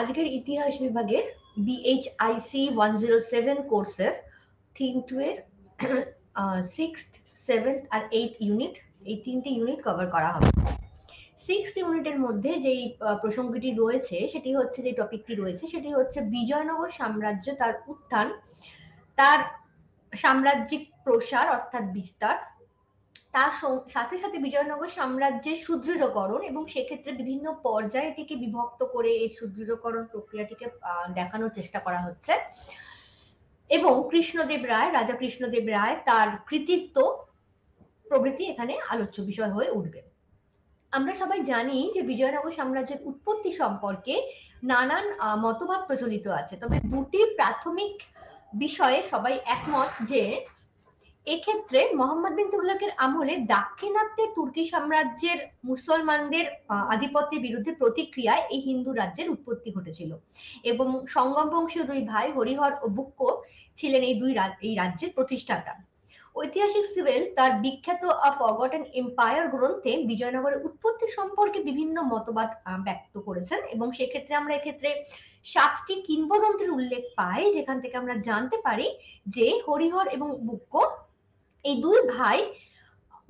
আজকের ইতিহাস বিভাগের BHIC 107 কোর্সের থিম 2 এর 6th 7th আর 8th ইউনিট, এই তিনটে ইউনিট কভার করা হবে। 6th ইউনিটের মধ্যে যেই প্রসঙ্গটি রয়েছে সেটি হচ্ছে, যে টপিকটি রয়েছে সেটি হচ্ছে বিজয়নগর সাম্রাজ্য, তার উত্থান, তার সাম্রাজ্যিক প্রসার অর্থাৎ বিস্তার, তার সাথে সাথে বিজয়নগর সাম্রাজ্যের সুদৃঢ়করণ, এবং সেক্ষেত্রে বিভিন্ন পর্যায়ে এটিকে বিভক্ত করে এই সুদৃঢ়করণ প্রক্রিয়াটিকে দেখানোর চেষ্টা করা হচ্ছে। এবং কৃষ্ণদেব রায়, রাজা কৃষ্ণদেব রায়, তার কৃতিত্ব প্রভৃতি এখানে আলোচ্য বিষয় হয়ে উঠবে। আমরা সবাই জানি যে বিজয়নগর সাম্রাজ্যের উৎপত্তি সম্পর্কে নানান মতবাদ প্রচলিত আছে, তবে দুটি প্রাথমিক বিষয়ে সবাই একমত যে এক্ষেত্রে মোহাম্মদ বিন তুগলকের আমলে দাক্ষিণাত্যে তুর্কি সাম্রাজ্যের মুসলমানদের আধিপত্যের বিরুদ্ধে প্রতিক্রিয়ায় এই হিন্দু রাজ্যের উৎপত্তি ঘটেছিল, এবং সঙ্গম বংশীয় দুই ভাই হরিহর ও বুক্ক ছিলেন এই রাজ্যের প্রতিষ্ঠাতা। ঐতিহাসিক সিভেল তার বিখ্যাত আ ফরগটেন এম্পায়ার গ্রন্থে বিজয়নগরের উৎপত্তি সম্পর্কে বিভিন্ন মতবাদ ব্যক্ত করেছেন, এবং সেক্ষেত্রে আমরা এক্ষেত্রে 7টি কিংবদন্তির উল্লেখ পাই, যেখান থেকে আমরা জানতে পারি যে হরিহর এবং বুক্ক এই দুই ভাই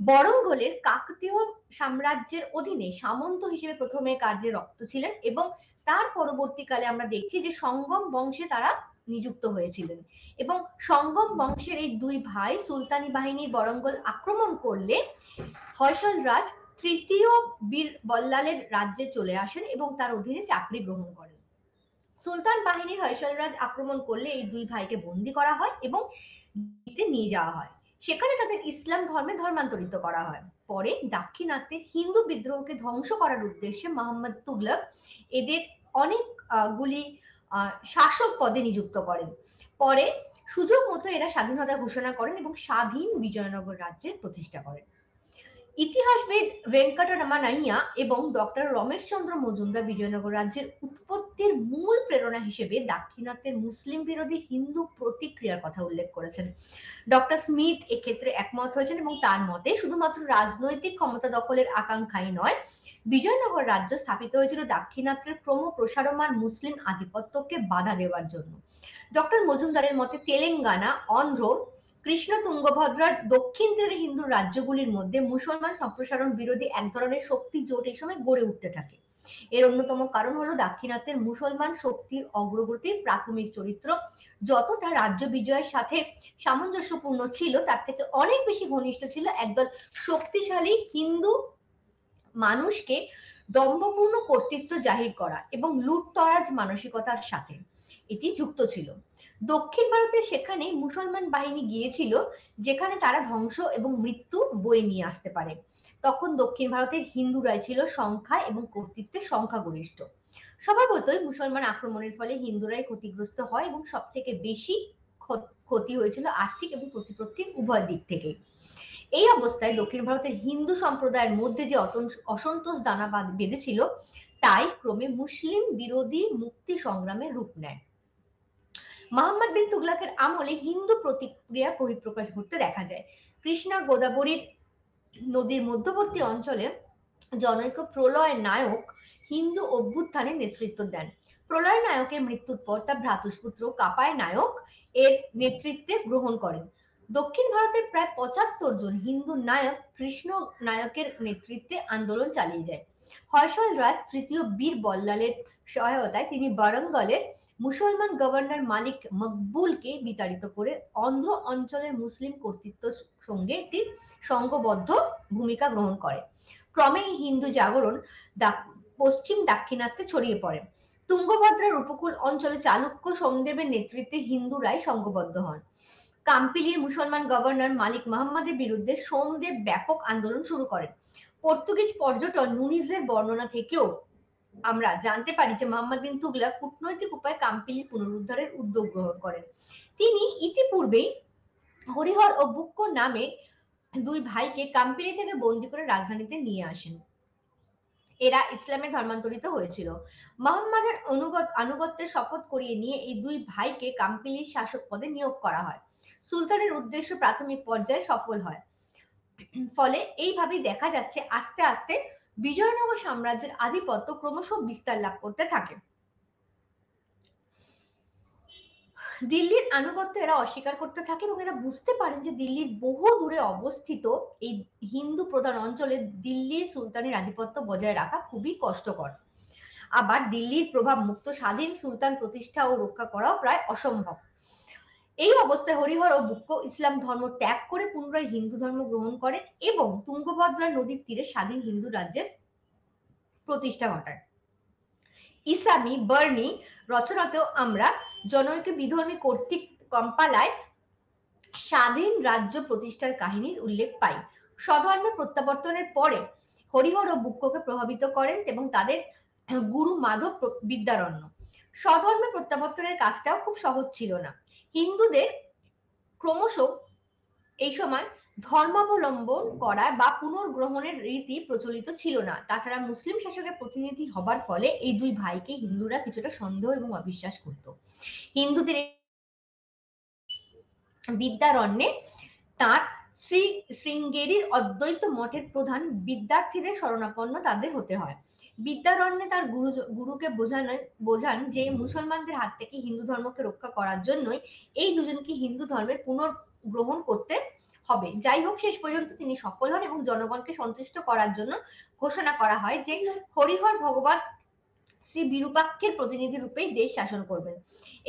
বরঙ্গলের কাকতীয় সাম্রাজ্যের অধীনে সামন্ত হিসেবে প্রথমে কার্যে রত ছিলেন, এবং তার পরবর্তীকালে আমরা দেখছি যে সঙ্গম বংশে তারা নিযুক্ত হয়েছিলেন, এবং সঙ্গম বংশের এই দুই ভাই সুলতানি বাহিনী বরঙ্গল আক্রমণ করলে হয়সল রাজ তৃতীয় বীর বল্লালের রাজ্যে চলে আসেন এবং তার অধীনে চাকরি গ্রহণ করেন। সুলতান বাহিনীর হয়সল রাজ আক্রমণ করলে এই দুই ভাইকে বন্দী করা হয় এবং নিয়ে যাওয়া হয়, সেখানে তাদের ইসলাম ধর্মে ধর্মান্তরিত করা হয়। পরে দাক্ষিণাত্যে হিন্দু বিদ্রোহকে ধ্বংস করার উদ্দেশ্যে মোহাম্মদ তুগলক এদের অনেক গুলি শাসক পদে নিযুক্ত করেন। পরে সুযোগ মতো এরা স্বাধীনতা ঘোষণা করেন এবং স্বাধীন বিজয়নগর রাজ্যের প্রতিষ্ঠা করেন। ইতিহাসবিদ ভেঙ্কটরমনাইয়া এবং ডক্টর রমেশচন্দ্র মজুমদার বিজয়নগর রাজ্যের উৎপত্তির মূল প্রেরণা হিসেবে দাক্ষিণাত্যের মুসলিম বিরোধী হিন্দু প্রতিক্রিয়ার কথা উল্লেখ করেছেন। ডক্টর স্মিথ এক্ষেত্রে একমত হয়েছেন এবং তার মতে শুধুমাত্র রাজনৈতিক ক্ষমতা দখলের আকাঙ্ক্ষাই নয়, বিজয়নগর রাজ্য স্থাপিত হয়েছিল দাক্ষিণাত্যের ক্রমপ্রসারমান মুসলিম আধিপত্যকে বাধা দেওয়ার জন্য। ডক্টর মজুমদারের মতে তেলেঙ্গানা, অন্ধ্র, কৃষ্ণ তুঙ্গভদ্রার দক্ষিণ তীরের হিন্দু রাজ্যগুলির মধ্যে মুসলমান সম্প্রসারণ বিরোধী এক ধরনের শক্তি জোট এই সময় গড়ে উঠতে থাকে। এর অন্যতম কারণ হলো দাক্ষিণাত্যের মুসলমান শক্তির অগ্রগতির প্রাথমিক চরিত্র যতটা রাজ্য বিজয়ের সাথে সামঞ্জস্যপূর্ণ ছিল, তার থেকে অনেক বেশি ঘনিষ্ঠ ছিল একদল শক্তিশালী হিন্দু মানুষকে দম্ভপূর্ণ কর্তৃত্ব জাহির করা এবং লুটতরাজ মানসিকতার সাথে এটি যুক্ত ছিল। দক্ষিণ ভারতে সেখানে মুসলমান বাহিনী গিয়েছিল যেখানে তারা ধ্বংস এবং মৃত্যু বয়ে নিয়ে আসতে পারে। তখন দক্ষিণ ভারতের হিন্দুরাই ছিল সংখ্যায় এবং কর্তৃত্বের সংখ্যাগরিষ্ঠ। স্বভাবতই মুসলমান আক্রমণের ফলে হিন্দুরাই ক্ষতিগ্রস্ত হয় এবং সব থেকে বেশি ক্ষতি হয়েছিল আর্থিক এবং প্রতিপত্তির উভয় দিক থেকে। এই অবস্থায় দক্ষিণ ভারতের হিন্দু সম্প্রদায়ের মধ্যে যে অসন্তোষ দানা বেঁধেছিল, তাই ক্রমে মুসলিম বিরোধী মুক্তি সংগ্রামের রূপ নেয়। মোহাম্মদ বিন তুগলকের আমলে হিন্দু প্রতিক্রিয়া বহিঃপ্রকাশ ঘটতে দেখা যায়। কৃষ্ণা গোদাবরীর নদীর মধ্যবর্তী অঞ্চলে জনৈক প্রলয় নায়ক হিন্দু অভ্যুত্থানে নেতৃত্ব দেন। প্রলয় নায়কের মৃত্যুর পর তার ভ্রাতুষ্পুত্র কাপায় নায়ক এর নেতৃত্বে গ্রহণ করেন। দক্ষিণ ভারতের প্রায় ৭৫ জন হিন্দু নায়ক কৃষ্ণ নায়কের নেতৃত্বে আন্দোলন চালিয়ে যায়। হয়সল রাজ তৃতীয় বীর বল্লালের সহায়তায় তিনি বারঙ্গলের মুসলমান গভর্নর মালিক মকবুলকে বিতাড়িত করে অন্ধ্র অঞ্চলের মুসলিম কর্তৃত্বের সঙ্গে একটি সংঘবদ্ধ ভূমিকা গ্রহণ করে। ক্রমে হিন্দু জাগরণ পশ্চিম দাক্ষিণাত্যে ছড়িয়ে পড়ে। তুঙ্গভদ্রার উপকূল অঞ্চলে চালুক্য সোমদেবের নেতৃত্বে হিন্দুরাই সংঘবদ্ধ হন। কাম্পিলির মুসলমান গভর্নর মালিক মোহাম্মদের বিরুদ্ধে সোমদেব ব্যাপক আন্দোলন শুরু করেন। পর্তুগিজ পর্যটক নুনিজের বর্ণনা থেকেও আমরা জানতে পারি যে মোহাম্মদ বিন তুগলক কূটনৈতিক উপায়ে কাম্পিলির পুনরুদ্ধারের উদ্যোগ গ্রহণ করেন। তিনি ইতিপূর্বেই হরিহর ও বুক্ক নামে দুই ভাইকে কাম্পিলি থেকে বন্দী করে রাজধানীতে নিয়ে আসেন। এরা ইসলামে ধর্মান্তরিত হয়েছিল। মোহাম্মদের আনুগত্যের শপথ করিয়ে নিয়ে এই দুই ভাইকে কাম্পিলির শাসক পদে নিয়োগ করা হয়। সুলতানের উদ্দেশ্য প্রাথমিক পর্যায়ে সফল হয়। ফলে এইভাবেই দেখা যাচ্ছে আস্তে আস্তে বিজয়নগর সাম্রাজ্যের আধিপত্য ক্রমশ বিস্তার লাভ করতে থাকে। দিল্লির আনুগত্য এরা অস্বীকার করতে থাকে এবং এরা বুঝতে পারেন যে দিল্লির বহু দূরে অবস্থিত এই হিন্দু প্রধান অঞ্চলে দিল্লির সুলতানের আধিপত্য বজায় রাখা খুবই কষ্টকর। আবার দিল্লির প্রভাব মুক্ত স্বাধীন সুলতান প্রতিষ্ঠা ও রক্ষা করাও প্রায় অসম্ভব। এই অবস্থায় হরিহর ও বুক্ক ইসলাম ধর্ম ত্যাগ করে পুনরায় হিন্দু ধর্ম গ্রহণ করেন এবং তুঙ্গভদ্রা নদীর তীরে স্বাধীন হিন্দু রাজ্যের প্রতিষ্ঠা ঘটায়। ইসামি বার্নি রচনাতেও আমরা জনৈক বিধর্মী কর্তৃক কম্পালায় স্বাধীন রাজ্য প্রতিষ্ঠার কাহিনীর উল্লেখ পাই। স্বধর্মে প্রত্যাবর্তনের পরে হরিহর ও বুক্ককে প্রভাবিত করেন এবং তাদের গুরু মাধব বিদ্যারণ্য। স্বধর্মে প্রত্যাবর্তনের কাজটাও খুব সহজ ছিল না। হিন্দুদের ক্রমশ এই সময় ধর্মাবলম্বন করা বা পুনর্গ্রহণের রীতি প্রচলিত ছিল না। তাছাড়া মুসলিম শাসকের প্রতিনিধি হবার ফলে এই দুই ভাইকে হিন্দুরা কিছুটা সন্দেহ এবং অবিশ্বাস করত। হিন্দুদের বিদ্যারণ্যে তার শ্রী শৃঙ্গেরির অদ্বৈত মঠের প্রধান বিদ্যার্থীদের শরণাপন্ন তাদের হতে হয়। বিদ্যারণ্যে তার গুরুকে বোঝান যে মুসলমানদের হাত থেকে হিন্দু ধর্মকে রক্ষা করার জন্যই এই দুজনকে হিন্দু ধর্মের পুনর্গ্রহণ করতে হবে। যাই হোক, শেষ পর্যন্ত তিনি সফল হন এবং জনগণকে সন্তুষ্ট করার জন্য ঘোষণা করা হয় যে হরিহর ভগবান শ্রী বিরূপাক্ষের প্রতিনিধি রূপেই দেশ শাসন করবেন।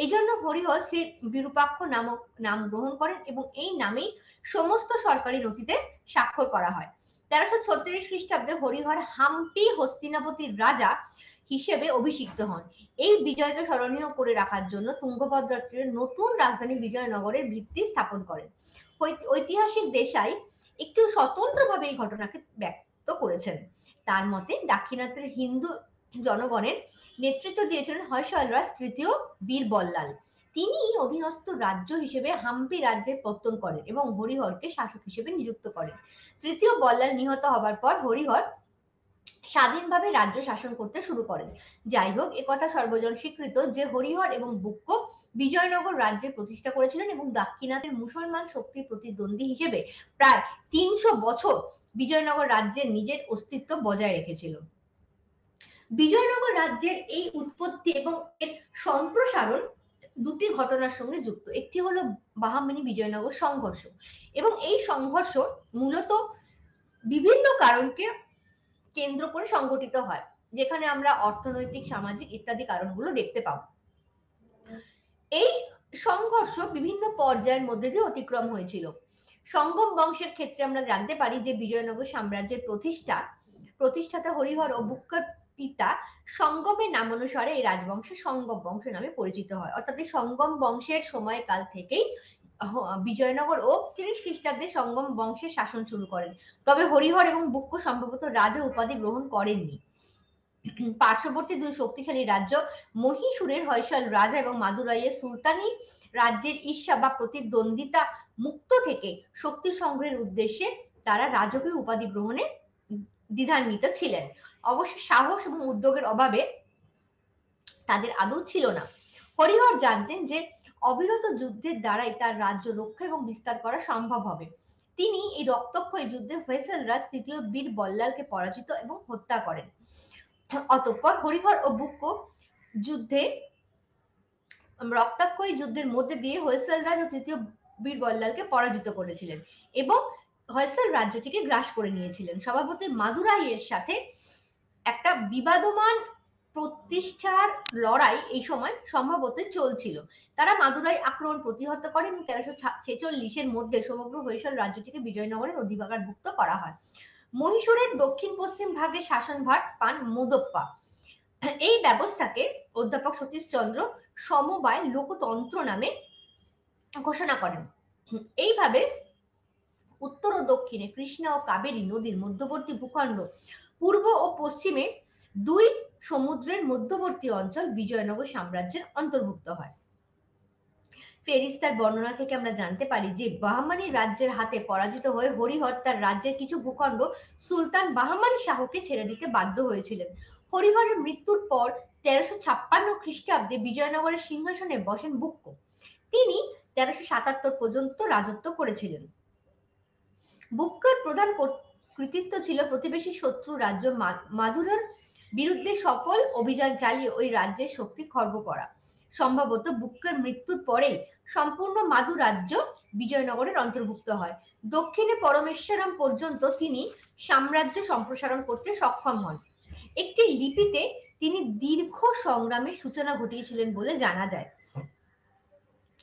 এই জন্য হরিহর শ্রী বিরূপাক্ষ নামক নাম গ্রহণ করেন এবং এই নামেই সমস্ত সরকারি নথিতে স্বাক্ষর করা হয়। 1336 খ্রিস্টাব্দে হরিহর হাম্পি হস্তিনাপতির রাজা হিসেবে অভিষিক্ত হন। এই বিজয়কে স্মরণীয় করে রাখার জন্য তুঙ্গভদ্রা তীরে নতুন রাজধানী বিজয়নগরের ভিত্তি স্থাপন করেন। ঐতিহাসিক দেশাই একটু স্বতন্ত্রভাবে এই ঘটনাকে ব্যক্ত করেছেন। তার মতে দাক্ষিণাত্যের হিন্দু জনগণের নেতৃত্ব দিয়েছিলেন হর্ষলরাজ তৃতীয় বীর বল্লাল। তিনি অধীনস্থ রাজ্য হিসেবে হাম্পি রাজ্যের পত্তন করেন এবং হরিহরকে শাসক হিসেবে নিযুক্ত করেন। তৃতীয় বল্লাল নিহত হবার পর হরিহর স্বাধীনভাবে রাজ্য শাসন করতে শুরু করেন। যাই হোক, একথা সর্বজন স্বীকৃত যে হরিহর এবং বুক্ক বিজয়নগর রাজ্যের প্রতিষ্ঠা করেছিলেন এবং দাক্ষিণাত্যের মুসলমান শক্তির প্রতিদ্বন্দ্বী হিসেবে প্রায় 300 বছর বিজয়নগর রাজ্যের নিজের অস্তিত্ব বজায় রেখেছিল। বিজয়নগর রাজ্যের এই উৎপত্তি এবং এর সম্প্রসারণ দুটি ঘটনার সঙ্গে যুক্ত। একটি হলো বাহামনি বিজয়নগর সংঘর্ষ এবং এই সংঘর্ষ মূলত বিভিন্ন কারণকে কেন্দ্র করে সংঘটিত হয়, যেখানে আমরা অর্থনৈতিক, সামাজিক ইত্যাদি কারণগুলো দেখতে পাবো। এই সংঘর্ষ বিভিন্ন পর্যায়ের মধ্যে দিয়ে অতিক্রম হয়েছিল। সঙ্গম বংশের ক্ষেত্রে আমরা জানতে পারি যে বিজয়নগর সাম্রাজ্যের প্রতিষ্ঠাতা হরিহর ও বুক্কর পিতা সঙ্গমের নামানুসারে এই রাজবংশ সঙ্গম বংশ নামে পরিচিত হয়। অর্থাৎ এই সঙ্গম বংশের সময়কাল থেকেই বিজয়নগর ও 30 খ্রিস্টাব্দে সঙ্গম বংশের শাসন শুরু করেন। তবে হরিহর এবং বুক্ক সম্ভবত রাজা উপাধি গ্রহণ করেননি। পার্শ্ববর্তী দুই শক্তিশালী রাজ্য মহীশূরের হর্ষল রাজা এবং মাদুরাইয়ের সুলতানি রাজ্যের ঈর্ষা বা প্রতিদ্বন্দ্বিতা মুক্ত থেকে শক্তি সংগ্রহের উদ্দেশ্যে তারা রাজকীয় উপাধি গ্রহণে দ্বিধান্বিত ছিলেন। অবশ্য সাহস এবং উদ্যোগের অভাবে তাদের আদৌ ছিল না। হরিহর জানতেন যে অবিরত যুদ্ধের দ্বারাই তার রাজ্য রক্ষা এবং বিস্তার করা সম্ভব হবে। তিনি এই রক্তক্ষয়ী যুদ্ধে হোয়সেলরাজ তৃতীয় বীর বল্লালকে পরাজিত এবং হত্যা করেন। অতঃপর হরিহর ও বুক্ক রক্তাক্ষয়ী যুদ্ধের মধ্যে দিয়ে হোয়সেলরাজ ও তৃতীয় বীর বল্লালকে পরাজিত করেছিলেন এবং হোয়সেল রাজ্যটিকে গ্রাস করে নিয়েছিলেন। স্বভাবতই মাদুরাইয়ের সাথে একটা বিবাদমান প্রতিষ্ঠার লড়াই এই সময় সম্ভবত চলছিল। তারা মাদুরাই আক্রমণ প্রতিহত করেন এবং 1346 মধ্যে সমগ্র হোয়সল রাজ্যটিকে বিজয়নগরের অধিকারভুক্ত করা হয়। মহীশূরের দক্ষিণ পশ্চিম ভাগে শাসনভার পান মোদপ্পা। এই ব্যবস্থাকে অধ্যাপক সতীশচন্দ্র সমবায় লোকতন্ত্র নামে ঘোষণা করেন। এইভাবে উত্তর ও দক্ষিণে কৃষ্ণা ও কাবেরী নদীর মধ্যবর্তী ভূখণ্ড, পূর্ব ও পশ্চিমে দুই সমুদ্রের মধ্যবর্তী অঞ্চল বিজয়নগর সাম্রাজ্যের অন্তর্ভুক্ত হয়। ফেরিস্তার বর্ণনা থেকে আমরা জানতে পারি যে বাহমানি রাজ্যের হাতে পরাজিত হয়ে হরিহর তার রাজ্যের কিছু ভূখণ্ড সুলতান বাহমানি শাহকে ছেড়ে দিতে বাধ্য হয়েছিলেন। হরিহরের মৃত্যুর পর 1356 খ্রিস্টাব্দে বিজয়নগরের সিংহাসনে বসেন বুক্ক। তিনি 1377 পর্যন্ত রাজত্ব করেছিলেন। বুক্কর প্রধান কৃতিত্ব ছিল প্রতিবেশী শত্রু রাজ্য মাদুরার বিরুদ্ধে সফল অভিযান চালিয়ে ওই রাজ্যের শক্তি খর্ব করা। সম্ভবত বুক্কের মৃত্যুর পরেই সম্পূর্ণ মাদু রাজ্য বিজয়নগরের অন্তর্ভুক্ত হয়। দক্ষিণে পরমেশ্বরম পর্যন্ত তিনি সাম্রাজ্য সম্প্রসারণ করতে সক্ষম হন। একটি লিপিতে তিনি দীর্ঘ সংগ্রামের সূচনা ঘটিয়েছিলেন বলে জানা যায়।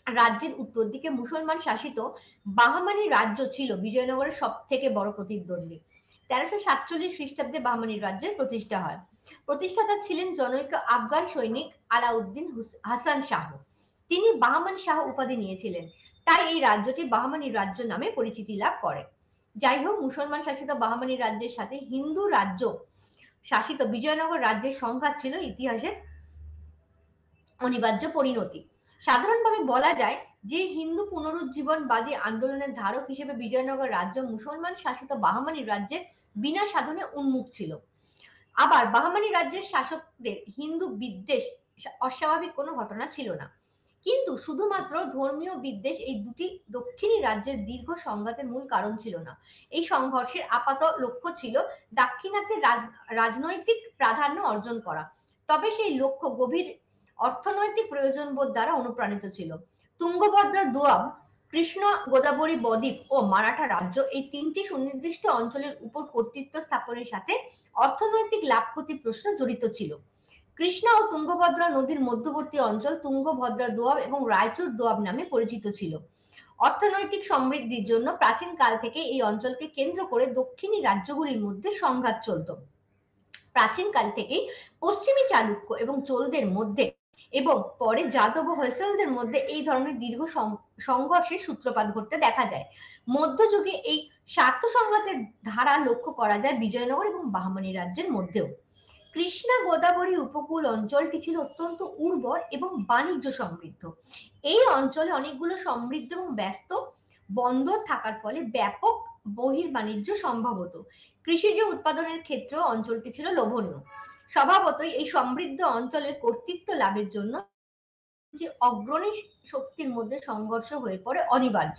রাজ্যের উত্তর দিকে মুসলমান শাসিত বাহামানি রাজ্য ছিল বিজয়নগরের সব থেকে বড় প্রতিদ্বন্দ্বী। 1347 খ্রিস্টাব্দে বাহামানি রাজ্যের প্রতিষ্ঠা হয়। প্রতিষ্ঠাতা ছিলেন জনৈক আফগান সৈনিক আলাউদ্দিন হাসান শাহ। তিনি বাহামান শাহ উপাধি নিয়েছিলেন, তাই এই রাজ্যটি বাহামানি রাজ্য নামে পরিচিতি লাভ করে। যাই হোক, মুসলমান শাসিত বাহামানি রাজ্যের সাথে হিন্দু রাজ্য শাসিত বিজয়নগর রাজ্যের সংঘাত ছিল ইতিহাসের অনিবার্য পরিণতি। সাধারণভাবে বলা যায় যে হিন্দু পুনরুজ্জীবনবাদী আন্দোলনের ধারক হিসেবে বিজয়নগর রাজ্য মুসলমান শাসিত বাহামানি রাজ্যের বিনা সাধনে উন্মুখ ছিল। আবার বাহামানি রাজ্যের শাসকদের হিন্দু বিদ্বেষ অস্বাভাবিক কোনো ঘটনা ছিল না, কিন্তু শুধুমাত্র ধর্মীয় বিদ্বেষ এই দুটি দক্ষিণী রাজ্যের দীর্ঘ সংঘাতের মূল কারণ ছিল না। এই সংঘর্ষের আপাত লক্ষ্য ছিল দাক্ষিণাত্যে রাজনৈতিক প্রাধান্য অর্জন করা, তবে সেই লক্ষ্য গভীর অর্থনৈতিক প্রয়োজনবোধ দ্বারা অনুপ্রাণিত ছিল। তুঙ্গভদ্রা দোয়াব, কৃষ্ণ গোদাবরী বদ্বীপ ও মারাঠা রাজ্য এই তিনটি সুনির্দিষ্ট অঞ্চলের উপর কর্তৃত্ব স্থাপনের সাথে অর্থনৈতিক লাভ ক্ষতি প্রশ্ন জড়িত ছিল। কৃষ্ণা ও তুঙ্গভদ্রা নদীর মধ্যবর্তী অঞ্চল তুঙ্গভদ্রা দোয়াব এবং রায়চুর দোয়াব নামে পরিচিত ছিল। অর্থনৈতিক সমৃদ্ধির জন্য প্রাচীন কাল থেকে এই অঞ্চলকে কেন্দ্র করে দক্ষিণী রাজ্যগুলির মধ্যে সংঘাত চলত। প্রাচীন কাল থেকেই পশ্চিমী চালুক্য এবং চোলদের মধ্যে এবং পরে যাদব ও হৈসলদের মধ্যে এই ধরনের দীর্ঘ সংঘর্ষের সূত্রপাত ঘটতে দেখা যায়। মধ্যযুগে এই স্বার্থ সংঘাতের ধারা লক্ষ্য করা যায় বিজয়নগর এবং বাহমানি রাজ্যের মধ্যেও। কৃষ্ণা গোদাবরী উপকূল অঞ্চলটি ছিল অত্যন্ত উর্বর এবং বাণিজ্য সমৃদ্ধ। এই অঞ্চলে অনেকগুলো সমৃদ্ধ এবং ব্যস্ত বন্দর থাকার ফলে ব্যাপক বহির্বাণিজ্য সম্ভব হতো। কৃষিজ উৎপাদনের ক্ষেত্রেও অঞ্চলটি ছিল লোভনীয়। স্বভাবতই এই সমৃদ্ধ অঞ্চলের কর্তৃত্ব লাভের জন্য যে অগ্রণী শক্তির মধ্যে সংঘর্ষ হয়ে পড়ে অনিবার্য।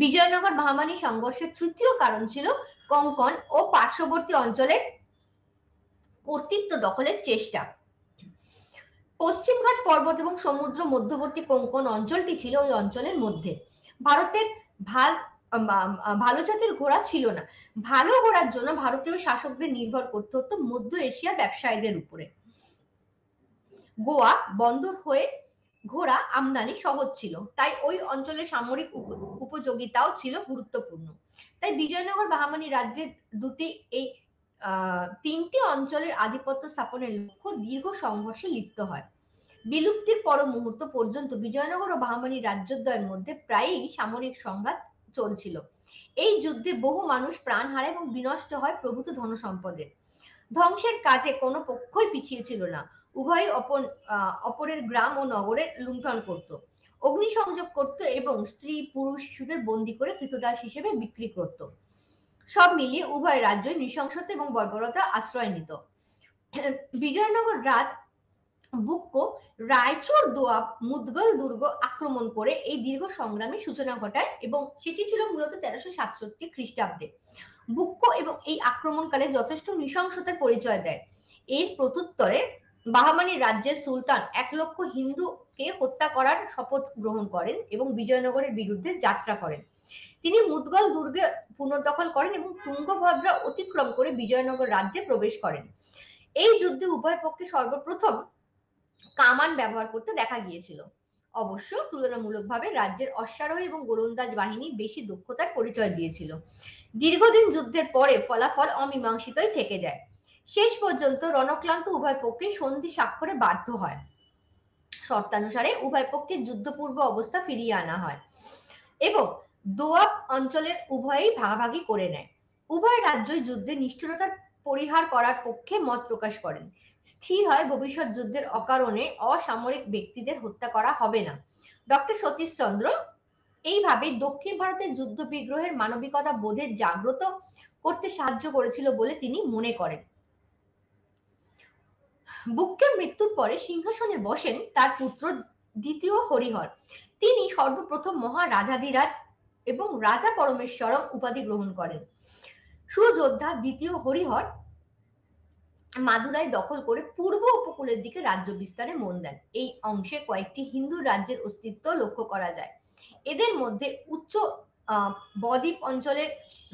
বিজয়নগর বাহমানি সংঘর্ষের তৃতীয় কারণ ছিল কোঙ্কণ ও পার্শ্ববর্তী অঞ্চলের কর্তৃত্ব দখলের চেষ্টা। পশ্চিমঘাট পর্বত এবং সমুদ্র মধ্যবর্তী কোঙ্কণ অঞ্চলটি ছিল ওই অঞ্চলের মধ্যে। ভারতের ভালো জাতের ঘোড়া ছিল না। ভালো ঘোড়ার জন্য ভারতীয় শাসকদের নির্ভর করতে হতো মধ্য এশিয়া ব্যবসায়ীদের উপরে। গোয়া বন্দর হয়ে ঘোড়া আমদানি সহজ ছিল, তাই ওই অঞ্চলের সামরিক উপযোগিতাও ছিল গুরুত্বপূর্ণ। তাই বিজয়নগর বাহমানি রাজ্যের দুটি এই তিনটি অঞ্চলের আধিপত্য স্থাপনের লক্ষ্য দীর্ঘ সংঘর্ষে লিপ্ত হয়। বিলুপ্তির পর মুহূর্ত পর্যন্ত বিজয়নগর ও বাহমানি রাজ্যদ্বয়ের মধ্যে প্রায়ই সামরিক সংঘাত চলছিল। এই যুদ্ধে বহু মানুষ প্রাণ হারায় এবং বিনষ্ট হয় প্রভূত ধনসম্পদের। ধ্বংসের কাজে কোনো পক্ষই পিছিয়ে ছিল না। উভয় অপরের গ্রাম ও নগরে লুণ্ঠন করত, অগ্নিসংযোগ করত এবং স্ত্রী পুরুষ শিশুদের বন্দী করে কৃতদাস হিসেবে বিক্রি করত। সব মিলিয়ে উভয় রাজ্যই নৃশংসতা এবং বর্বরতা আশ্রয় নিত। বিজয়নগর রাজ বুক্কো রায়চুর দোয়াব মুদগল দুর্গ আক্রমণ করে এই দীর্ঘ সংগ্রামের সূচনা ঘটায় এবং সেটি ছিল মূলত 1367 খ্রিস্টাব্দে। বুক্কো এবং এই আক্রমণকালে যথেষ্ট নৃশংসতার পরিচয় দেয়। এর প্রত্যুত্তরে বাহমানি রাজ্যের সুলতান 1 লক্ষ হিন্দুকে হত্যা করার শপথ গ্রহণ করেন এবং বিজয়নগরের বিরুদ্ধে যাত্রা করেন। তিনি মুদগল দুর্গে পুনর্দখল করেন এবং তুঙ্গভদ্রা অতিক্রম করে বিজয়নগর রাজ্যে প্রবেশ করেন। এই যুদ্ধে উভয় পক্ষে সর্বপ্রথম কামান ব্যবহার করতে দেখা গিয়েছিল। অবশ্য তুলনামূলকভাবে রাজ্যের অশ্বারোহী এবং গোলন্দাজ বাহিনী বেশি দক্ষতার পরিচয় দিয়েছিল। দীর্ঘদিন যুদ্ধের পরে ফলাফল অমীমাংসিতই থেকে যায়। শেষ পর্যন্ত রণক্লান্ত উভয় পক্ষে সন্ধি স্বাক্ষরে বাধ্য হয়। শর্তানুসারে উভয় পক্ষের যুদ্ধপূর্ব অবস্থা ফিরিয়ে আনা হয় এবং দোয়াব অঞ্চলের উভয়ই ভাগাভাগি করে নেয়। উভয় রাজ্যই যুদ্ধে নিষ্ঠুরতার পরিহার করার পক্ষে মত প্রকাশ করেন। স্থির হয় ভবিষ্যৎ যুদ্ধের অকারণে অসামরিক ব্যক্তিদের হত্যা করা হবে না। ডক্টর সতীশচন্দ্র এইভাবে দক্ষিণ ভারতের যুদ্ধ বিগ্রহের মানবিকতা বোধের জাগ্রত করতে সাহায্য করেছিল বলে তিনি মনে করেন। বুক্কের মৃত্যুর পরে সিংহাসনে বসেন তার পুত্র দ্বিতীয় হরিহর। তিনি সর্বপ্রথম মহারাজাধিরাজ এবং রাজা পরমেশ্বরম উপাধি গ্রহণ করেন। সুযোদ্ধা দ্বিতীয় হরিহর মাদুরাই দখল করে পূর্ব উপকূলের দিকে রাজ্য বিস্তারে মন দেন। এই অংশে কয়েকটি হিন্দু রাজ্যের অস্তিত্ব লক্ষ্য করা যায়। এদের মধ্যে উচ্চ বদ্বীপ অঞ্চলের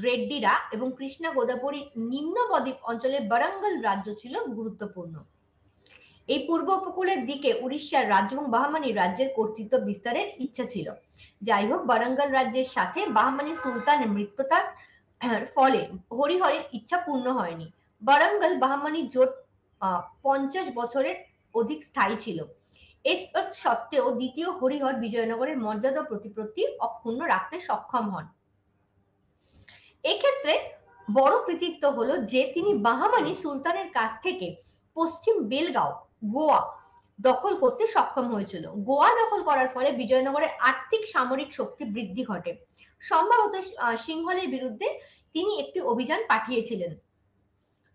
রেড্ডিরা এবং কৃষ্ণা গোদাবরী নিম্ন বদ্বীপ অঞ্চলের বারাঙ্গল রাজ্য ছিল গুরুত্বপূর্ণ। এই পূর্ব উপকূলের দিকে উড়িষ্যার রাজ্য এবং বাহমানি রাজ্যের কর্তৃত্ব বিস্তারের ইচ্ছা ছিল। যাই হোক, বারাঙ্গল রাজ্যের সাথে বাহমানি সুলতানের মৃত্যুতার ফলে হরিহরের ইচ্ছা পূর্ণ হয়নি। বারাঙ্গল বাহমানি জোট 50 বছরের অধিক স্থায়ী ছিল। এর সত্ত্বেও দ্বিতীয় হরিহর বিজয়নগরের মর্যাদা প্রতিপত্তি অক্ষুণ্ণ রাখতে সক্ষম হন। এক্ষেত্রে বড় কৃতিত্ব হলো যে তিনি বাহমানি সুলতানের কাছ থেকে পশ্চিম বেলগাঁও, গোয়া দখল করতে সক্ষম হয়েছিল। গোয়া দখল করার ফলে বিজয়নগরের আর্থিক সামরিক শক্তি বৃদ্ধি ঘটে। সম্ভবত সিংহলের বিরুদ্ধে তিনি একটি অভিযান পাঠিয়েছিলেন।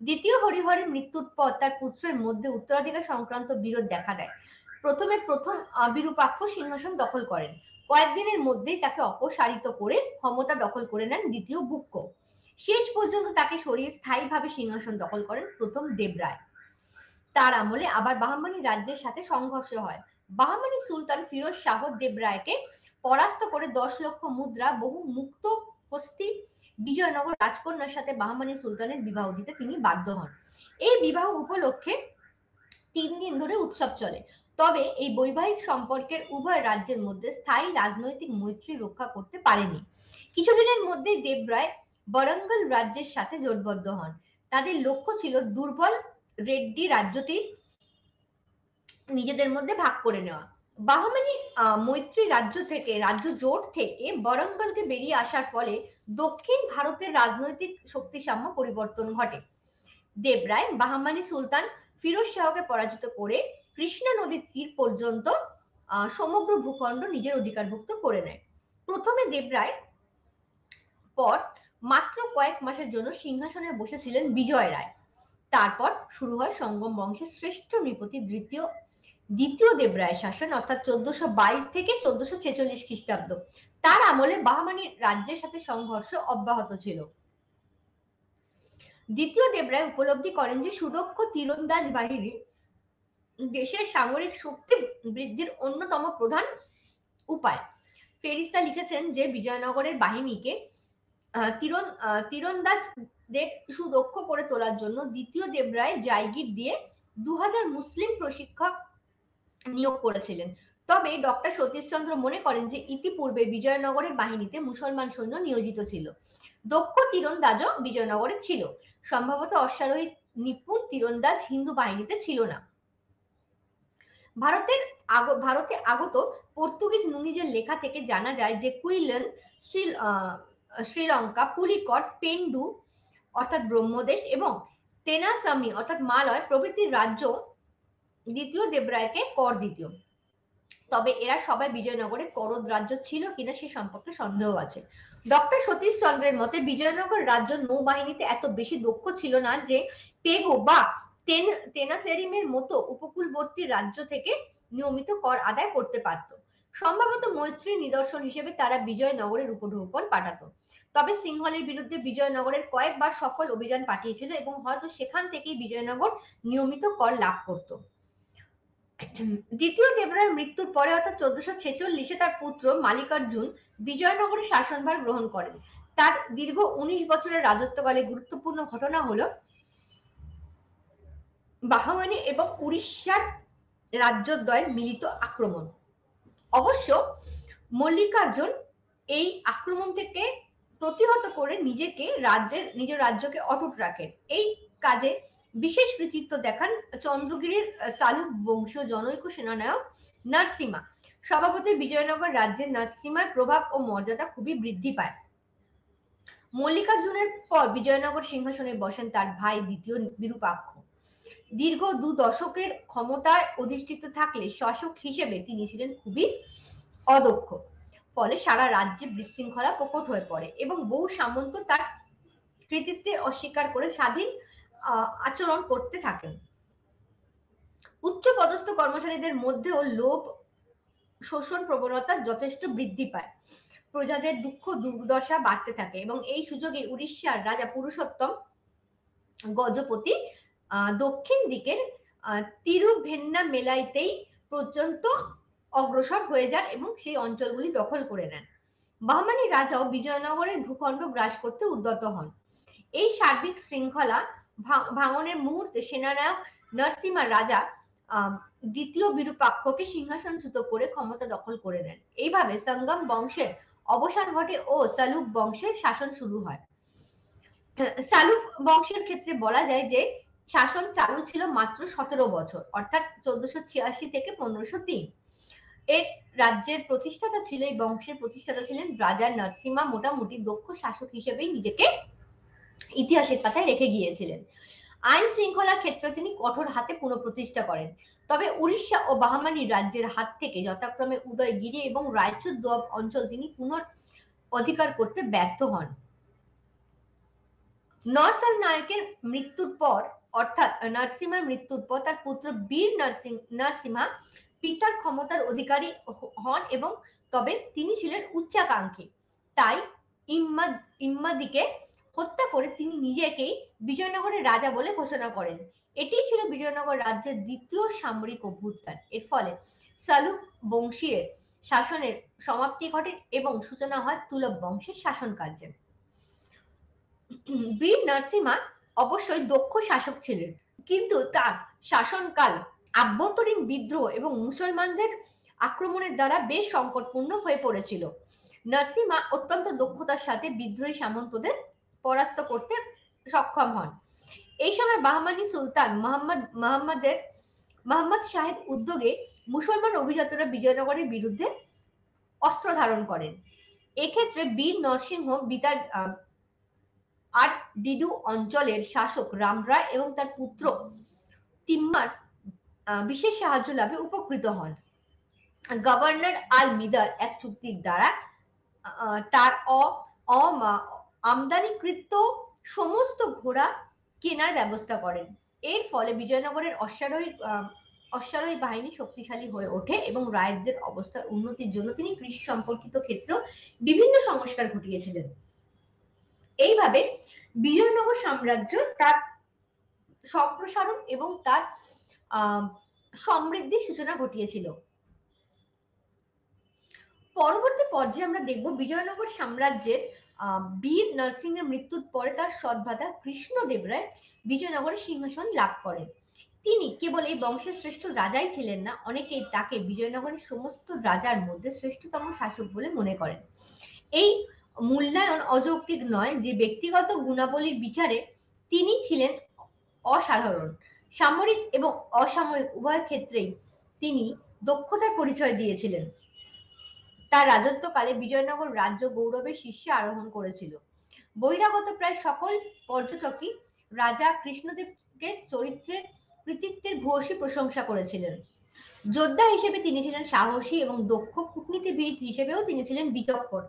দ্বিতীয় হরিহরের মৃত্যুর পর তার পুত্রের মধ্যে উত্তরাধিকার সংক্রান্ত বিরোধ দেখা দেয়। প্রথম বিরূপাক্ষ সিংহাসন দখল করেন। কয়েকদিনের মধ্যেই তাকে অপসারিত করে ক্ষমতা দখল করে নেন দ্বিতীয় বুক্ক। শেষ পর্যন্ত তাকে সরিয়ে স্থায়ীভাবে সিংহাসন দখল করেন প্রথম দেবরায়। তার আমলে আবার বাহমানি রাজ্যের সাথে সংঘর্ষ হয়। বাহমানি সুলতান ফিরোজ শাহ দেবরায়কে পরাস্ত করে 10 লক্ষ মুদ্রা, বহু মুক্ত হস্তি বিজয়নগর রাজকন্যার সাথে বাহমানি সুলতানের বিবাহ দিতে তিনি বাধ্য হন। এই বিবাহ উপলক্ষে 3 দিন ধরে উৎসব চলে। তবে এই বৈবাহিক সম্পর্কের উভয় রাজ্যের মধ্যে স্থায়ী রাজনৈতিক মৈত্রী রক্ষা করতে পারেনি। কিছুদিনের মধ্যেই দেবরায় বরঙ্গল রাজ্যের সাথে জোটবদ্ধ হন। তাদের লক্ষ্য ছিল দুর্বল রেড্ডি রাজ্যটি নিজেদের মধ্যে ভাগ করে নেওয়া। বাহমানি মৈত্রী রাজ্য জোট থেকে বরঙ্গলকে বেরিয়ে আসার ফলে দক্ষিণ ভারতের রাজনৈতিক শক্তিসাম্য পরিবর্তন ঘটে। দেবরায় বাহমানি সুলতান ফিরোজ শাহকে পরাজিত করে কৃষ্ণা নদীর তীর পর্যন্ত সমগ্র ভূখণ্ড নিজের অধিকারভুক্ত করে নেয়। প্রথমে দেবরায় পর মাত্র কয়েক মাসের জন্য সিংহাসনে বসেছিলেন বিজয় রায়। তারপর শুরু হয় সঙ্গম বংশের শ্রেষ্ঠ নৃপতি দ্বিতীয় দেবরায়ের শাসন, অর্থাৎ 1422 থেকে 1446 খ্রিস্টাব্দ। তার আমলে বাহমানি রাজ্যের সাথে সংঘর্ষ অব্যাহত ছিল। দ্বিতীয় দেবরায় উপলব্ধি করেন যে সুদক্ষ তীরন্দাজ বাহিনী দেশের সামরিক শক্তি বৃদ্ধির অন্যতম প্রধান উপায়। ফেরিস্তা লিখেছেন যে বিজয়নগরের বাহিনীকে তীরন্দাজদের সুদক্ষ করে তোলার জন্য দ্বিতীয় দেবরায় জায়গির দিয়ে 2000 মুসলিম প্রশিক্ষক নিয়োগ করেছিলেন। তবে ডক্টর সতীশচন্দ্র মনে করেন যে ইতিপূর্বে বিজয়নগরের বাহিনীতে মুসলমান সৈন্য নিয়োজিত ছিল। দক্ষ তীরন্দাজও বিজয়নগরে ছিল। সম্ভবত অশ্বারোহী নিপুণ তীরন্দাজ হিন্দু বাহিনীতে ছিল না। ভারতে আগত পর্তুগিজ নুনিজের লেখা থেকে জানা যায় যে কুইলেন, শ্রীলঙ্কা, পুলিকট, পেন্ডু অর্থাৎ ব্রহ্মদেশ এবং তেনাসামি অর্থাৎ মালয় প্রভৃতির রাজ্য দ্বিতীয় দেবরায়কে কর দিত। তবে এরা সবাই বিজয়নগরের করদ রাজ্য ছিল কিনা সে সম্পর্কে সন্দেহ আছে। ডক্টর সতীশ চন্দ্রের মতে বিজয়নগর রাজ্য নৌবাহিনীতে এত বেশি দক্ষ ছিল না যে পেগো বা তেনাসেরিমের মতো উপকূলবর্তী রাজ্য থেকে নিয়মিত কর আদায় করতে পারত। সম্ভবত মৈত্রীর নিদর্শন হিসেবে তারা বিজয়নগরের উপঢৌকন পাঠাতো। তবে সিংহলের বিরুদ্ধে বিজয়নগরের কয়েকবার সফল অভিযান পাঠিয়েছিল এবং হয়তো সেখান থেকেই বিজয়নগর নিয়মিত কর লাভ করত। দ্বিতীয় দেবরায়ের মৃত্যুর পরে অর্থাৎ 1446 তার পুত্র মালিকার্জুন বিজয়নগরের শাসনভার গ্রহণ করেন। তার দীর্ঘ 19 বছরের রাজত্বকালে গুরুত্বপূর্ণ ঘটনা হলো বাহমানি এবং উড়িষ্যার রাজ্যদ্বয়ের মিলিত আক্রমণ। অবশ্য মল্লিকার্জুন এই আক্রমণ থেকে প্রতিহত করে নিজের রাজ্যকে অটুট রাখেন। এই কাজে বিশেষ কৃতিত্ব দেখান চন্দ্রগিরির সালুক বংশীয় জনৈক সেনানায়ক নরসিমা। স্বভাবতই বিজয়নগর রাজ্যে নরসিমার প্রভাব ও মর্যাদা খুবই বৃদ্ধি পায়। মল্লিকার্জুনের পর বিজয়নগর সিংহাসনে বসেন তার ভাই দ্বিতীয় বিরূপাক্ষ। দীর্ঘ 2 দশকের ক্ষমতায় অধিষ্ঠিত থাকলে শাসক হিসেবে তিনি ছিলেন খুবই অদক্ষ। ফলে সারা রাজ্যে বিশৃঙ্খলা প্রকট হয়ে পড়ে এবং বহু সামন্ত তার কৃতিত্বের অস্বীকার করে স্বাধীন আচরণ করতে থাকেন। উচ্চ পদস্থ কর্মচারীদের মধ্যেও লোভ শোষণ প্রবণতা যথেষ্ট বৃদ্ধি পায়। প্রজাদের দুঃখ দুর্দশা বাড়তে থাকে এবং এই সুযোগে উড়িষ্যার রাজা পুরুষোত্তম গজপতি দক্ষিণ দিকের তিরুভেন্নামেলাইতেই পর্যন্ত অগ্রসর হয়ে যান এবং সেই অঞ্চলগুলি দখল করে নেন। বাহমানি রাজাও বিজয়নগরের ভূখণ্ড গ্রাস করতে উদ্যত হন। এই সার্বিক শৃঙ্খলা ভাঙনের মুহূর্তে সেনানায়ক নরসিমা রাজা দ্বিতীয় বিরূপাক্ষকে সিংহাসনচ্যুত করে ক্ষমতা দখল করে নেন। এইভাবে সঙ্গম বংশের অবসান ঘটে ও সালুক বংশের শাসন শুরু হয়। সালুক বংশের ক্ষেত্রে বলা যায় যে শাসন চালু ছিল মাত্র 17 বছর, অর্থাৎ 1486 থেকে 1503। এর রাজ্যের প্রতিষ্ঠাতা ছিল, এই বংশের প্রতিষ্ঠাতা ছিলেন রাজা নরসিমা। মোটামুটি দক্ষ শাসক হিসেবেই নিজেকে ইতিহাসের পাতায় রেখে গিয়েছিলেন। আইন শৃঙ্খলার ক্ষেত্রে তিনি কঠোর হাতে পুনঃপ্রতিষ্ঠা করেন। তবে উড়িষ্যা ও বাহমানি রাজ্যের হাত থেকে যথাক্রমে উদয়গিরি এবং রায়চুর দোয়াব অঞ্চল তিনি পুনঃ অধিকার করতে ব্যর্থ হন। নরসাল নায়কের মৃত্যুর পর, অর্থাৎ নরসিমার মৃত্যুর পর তার পুত্র বীর নরসিমহা পিতার ক্ষমতার অধিকারী হন এবং তবে তিনি ছিলেন উচ্চাকাঙ্ক্ষী। তাই ইম্মাদিকে হত্যা করে তিনি নিজেকেই বিজয়নগরের রাজা বলে ঘোষণা করেন। এটি ছিল বিজয়নগর রাজ্যের দ্বিতীয় সামরিক অভ্যুত্থান। এর ফলে সালুক বংশীয় শাসনের সমাপ্তি ঘটে এবং সূচনা হয় তুলব বংশের শাসন কার্যের। বীর নরসিমা অবশ্যই দক্ষ শাসক ছিলেন, কিন্তু তার শাসনকাল আভ্যন্তরীণ বিদ্রোহ এবং মুসলমানদের আক্রমণের দ্বারা বেশ সংকটপূর্ণ হয়ে পড়েছিল। নরসিমা অত্যন্ত দক্ষতার সাথে বিদ্রোহী সামন্তদের পরাস্ত করতে সক্ষম হন। এই সময় বাহমানি সুলতান মোহাম্মদ শাহের উদ্যোগে মুসলমান অভিজাতরা বিজয়নগরের বিরুদ্ধে অস্ত্র ধারণ করেন। এক্ষেত্রে বীর নরসিংহ বিতার আর ডিডু অঞ্চলের শাসক রামরায় এবং তার পুত্র তিম্মার বিশেষ সাহায্য লাভে উপকৃত হন। গভর্নর আল মিদার এক চুক্তির দ্বারা তার আমদানিকৃত সমস্ত ঘোড়া কেনার ব্যবস্থা করেন। এর ফলে বিজয়নগরের অশ্বারোহী বাহিনী শক্তিশালী হয়ে ওঠে এবং রায়তদের অবস্থার উন্নতির জন্য তিনি কৃষি সম্পর্কিত ক্ষেত্রেও বিভিন্ন সংস্কার ঘটিয়েছিলেন। এইভাবে বিজয়নগর সাম্রাজ্য তার সম্প্রসারণ এবং তার সমৃদ্ধির সূচনা ঘটিয়েছিল। পরবর্তী পর্যায়ে আমরা দেখব বিজয়নগর সাম্রাজ্যের বীর নরসিংহের মৃত্যুর পরে তার সৎভ্রাতা কৃষ্ণদেব রায় বিজয়নগরের সিংহাসন লাভ করেন। তিনি কেবল এই বংশের শ্রেষ্ঠ রাজাই ছিলেন না, অনেকেই তাকে বিজয়নগরের সমস্ত রাজার মধ্যে শ্রেষ্ঠতম শাসক বলে মনে করেন। এই মূল্যায়ন অযৌক্তিক নয় যে ব্যক্তিগত গুণাবলীর বিচারে তিনি ছিলেন অসাধারণ। সামরিক এবং অসামরিক উভয় ক্ষেত্রেই তিনি দক্ষতার পরিচয় দিয়েছিলেন। তার রাজত্বকালে বিজয়নগর রাজ্য গৌরবের শীর্ষে আরোহণ করেছিল। বহিরাগত প্রায় সকল পর্যটকই রাজা কৃষ্ণদেবকে চরিত্রের কৃতিত্বের ভূয়সী প্রশংসা করেছিলেন। যোদ্ধা হিসেবে তিনি ছিলেন সাহসী এবং দক্ষ, কূটনীতিবিদ হিসেবেও তিনি ছিলেন বিচক্ষণ,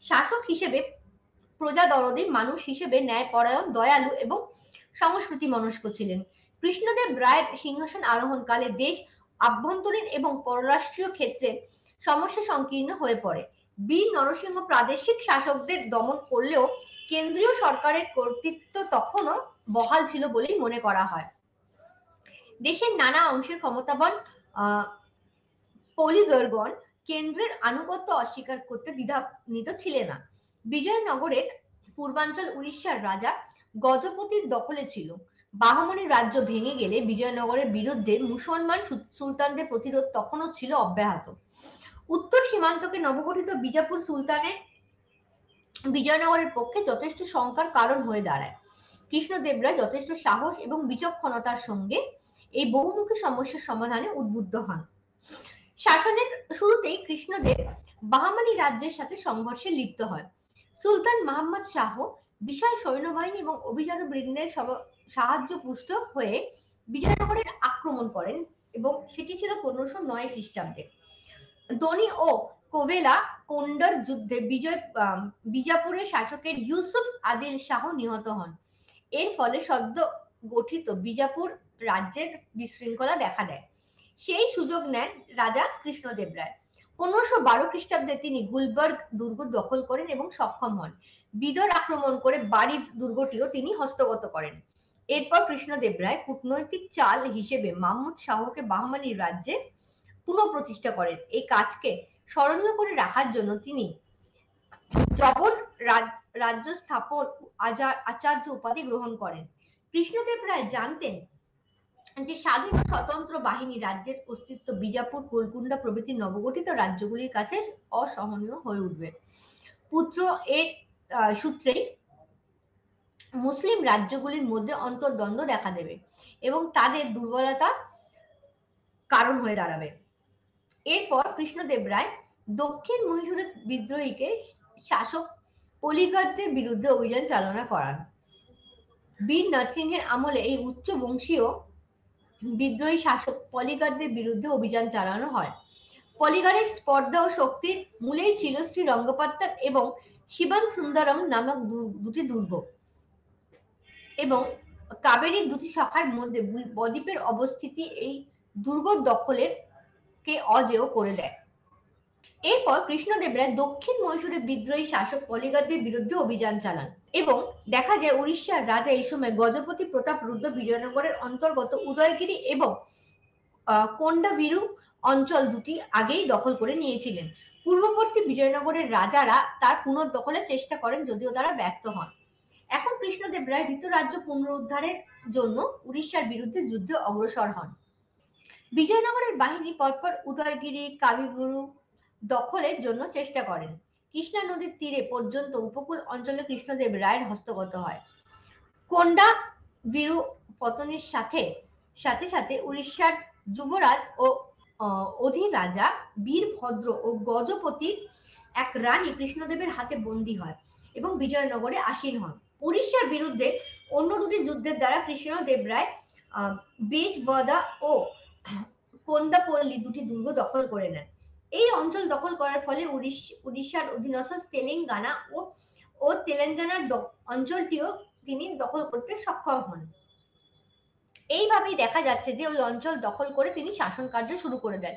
শাসক হিসেবে প্রজা দরদী, মানুষ হিসেবে ন্যায়পরায়ণ, দয়ালু এবং সংস্কৃতি মনস্ক ছিলেন। কৃষ্ণদেব রায়ের সিংহাসন আরোহণকালে দেশ আভ্যন্তরীণ এবং পররাষ্ট্রীয় ক্ষেত্রে সমস্যা সংকীর্ণ হয়ে পড়ে। বীর নরসিংহ প্রাদেশিক শাসকদের দমন করলেও কেন্দ্রীয় সরকারের কর্তৃত্ব তখনও বহাল ছিল বলেই মনে করা হয়। দেশের নানা অংশের ক্ষমতাবান পলিগরগণ কেন্দ্রের আনুগত্য অস্বীকার করতে দ্বিধান্বিত ছিলেন না। বিজয়নগরের পূর্বাঞ্চল উড়িষ্যার রাজা গজপতির দখলে ছিল। বাহমনি রাজ্য ভেঙে গেলে বিজয়নগরের বিরুদ্ধে মুসলমান সুলতানদের প্রতিরোধ তখনও ছিল অব্যাহত। উত্তর সীমান্তকে নবগঠিত বিজাপুর সুলতানের বিজয়নগরের পক্ষে যথেষ্ট শঙ্কার কারণ হয়ে দাঁড়ায়। কৃষ্ণদেব রায় যথেষ্ট সাহস এবং বিচক্ষণতার সঙ্গে এই বহুমুখী সমস্যার সমাধানে উদ্বুদ্ধ হন। শাসনের শুরুতেই কৃষ্ণদেব বাহমানি রাজ্যের সাথে সংঘর্ষে লিপ্ত হয়। সুলতান মোহাম্মদ শাহ বিশাল সৈন্যবাহিনী এবং অভিজাত বৃন্দের সাহায্য পুষ্ট হয়ে বিজয়নগরের আক্রমণ করেন এবং সেটি ছিল 1509 খ্রিস্টাব্দে। দনি ও কোভেলা কোন্ডার যুদ্ধে বিজাপুরের শাসকের ইউসুফ আদিল শাহ নিহত হন। এর ফলে সদ্য গঠিত বিজাপুর রাজ্যের বিশৃঙ্খলা দেখা দেয়। সেই সুযোগ নেন রাজা কৃষ্ণদেব রায়। 1512 খ্রিস্টাব্দে তিনি গুলবার্গ দুর্গ দখল করেন এবং সক্ষম হন। বিদর আক্রমণ করে বাড়ির দুর্গটিও তিনি হস্তগত করেন। এরপর কৃষ্ণদেব রায় কূটনৈতিক চাল হিসেবে মাহমুদ শাহকে বাহমানির রাজ্যে পুনঃপ্রতিষ্ঠা করেন। এই কাজকে স্মরণীয় করে রাখার জন্য তিনি জবন রাজ্য স্থাপন আচার্য উপাধি গ্রহণ করেন। কৃষ্ণদেব রায় জানতেন যে স্বাধীন স্বতন্ত্র বাহিনী রাজ্যের অস্তিত্ব বিজাপুর, গোলকুন্ডা প্রভৃতি নবগঠিত রাজ্যগুলির কাছে অসহনীয় হয়ে উঠবে। পুত্র এর সূত্রেই মুসলিম রাজ্যগুলির মধ্যে অন্তর্দ্বন্দ্ব দেখা দেবে এবং তাদের দুর্বলতা কারণ হয়ে দাঁড়াবে। এরপর কৃষ্ণদেব রায় দক্ষিণ মহীশূরের বিদ্রোহীকে শাসক পলিগরদের বিরুদ্ধে অভিযান চালনা করান। বীর নরসিংহের আমলে এই উচ্চ বংশীয় বিদ্রোহী শাসক পলিগরদের বিরুদ্ধে অভিযান চালানো হয়। পলিগরের স্পর্ধা ও শক্তির মূলেই ছিল শ্রী রঙ্গপত্তর এবং শিবন সুন্দরম নামক দুটি দুর্গ এবং কাবেরীর দুটি শাখার মধ্যে বদ্বীপের অবস্থিতি এই দুর্গ দখলের কে অজেয় করে দেয়। এরপর কৃষ্ণদেব রায় দক্ষিণ মহীশূরের বিদ্রোহী শাসক পলিগরদের বিরুদ্ধে অভিযান চালান এবং দেখা যায় উড়িষ্যার রাজা এই সময় গজপতি প্রতাপ রুদ্র বিজয়নগরের অন্তর্গত উদয়গিরি এবং কোন্ডাভিরু অঞ্চল দুটি আগেই দখল করে নিয়েছিলেন। পূর্ববর্তী বিজয়নগরের রাজারা তার পুনর্দখলের চেষ্টা করেন, যদিও তারা ব্যর্থ হন। এখন কৃষ্ণদেব রায় রাজ্য পুনরুদ্ধারের জন্য উড়িষ্যার বিরুদ্ধে যুদ্ধে অগ্রসর হন। বিজয়নগরের বাহিনী পরপর উদয়গিরি, কাবিগুরু দখলের জন্য চেষ্টা করেন। কৃষ্ণা নদীর তীরে পর্যন্ত উপকূল অঞ্চলে কৃষ্ণদেব রায়ের হস্তগত হয়। কোন্ডা বীরু পতনের সাথে সাথে সাথে উড়িষ্যার যুবরাজ ও অধীন রাজা বীরভদ্র ও গজপতির এক রানী কৃষ্ণদেবের হাতে বন্দী হয় এবং বিজয়নগরে আসীন হন। উড়িষ্যার বিরুদ্ধে অন্য দুটি যুদ্ধের দ্বারা কৃষ্ণদেব রায় বেজওয়াদা ও কোন্দাপল্লী দুটি দুর্গ দখল করে নেন। এই অঞ্চল দখল করার ফলে উড়িষ্যার অধীনস্থ তেলেঙ্গানা ও তেলেঙ্গানার অঞ্চলটিও তিনি দখল করতে সক্ষম হন। এইভাবেই দেখা যাচ্ছে যে ওই অঞ্চল দখল করে তিনি শাসন কার্য শুরু করে দেন।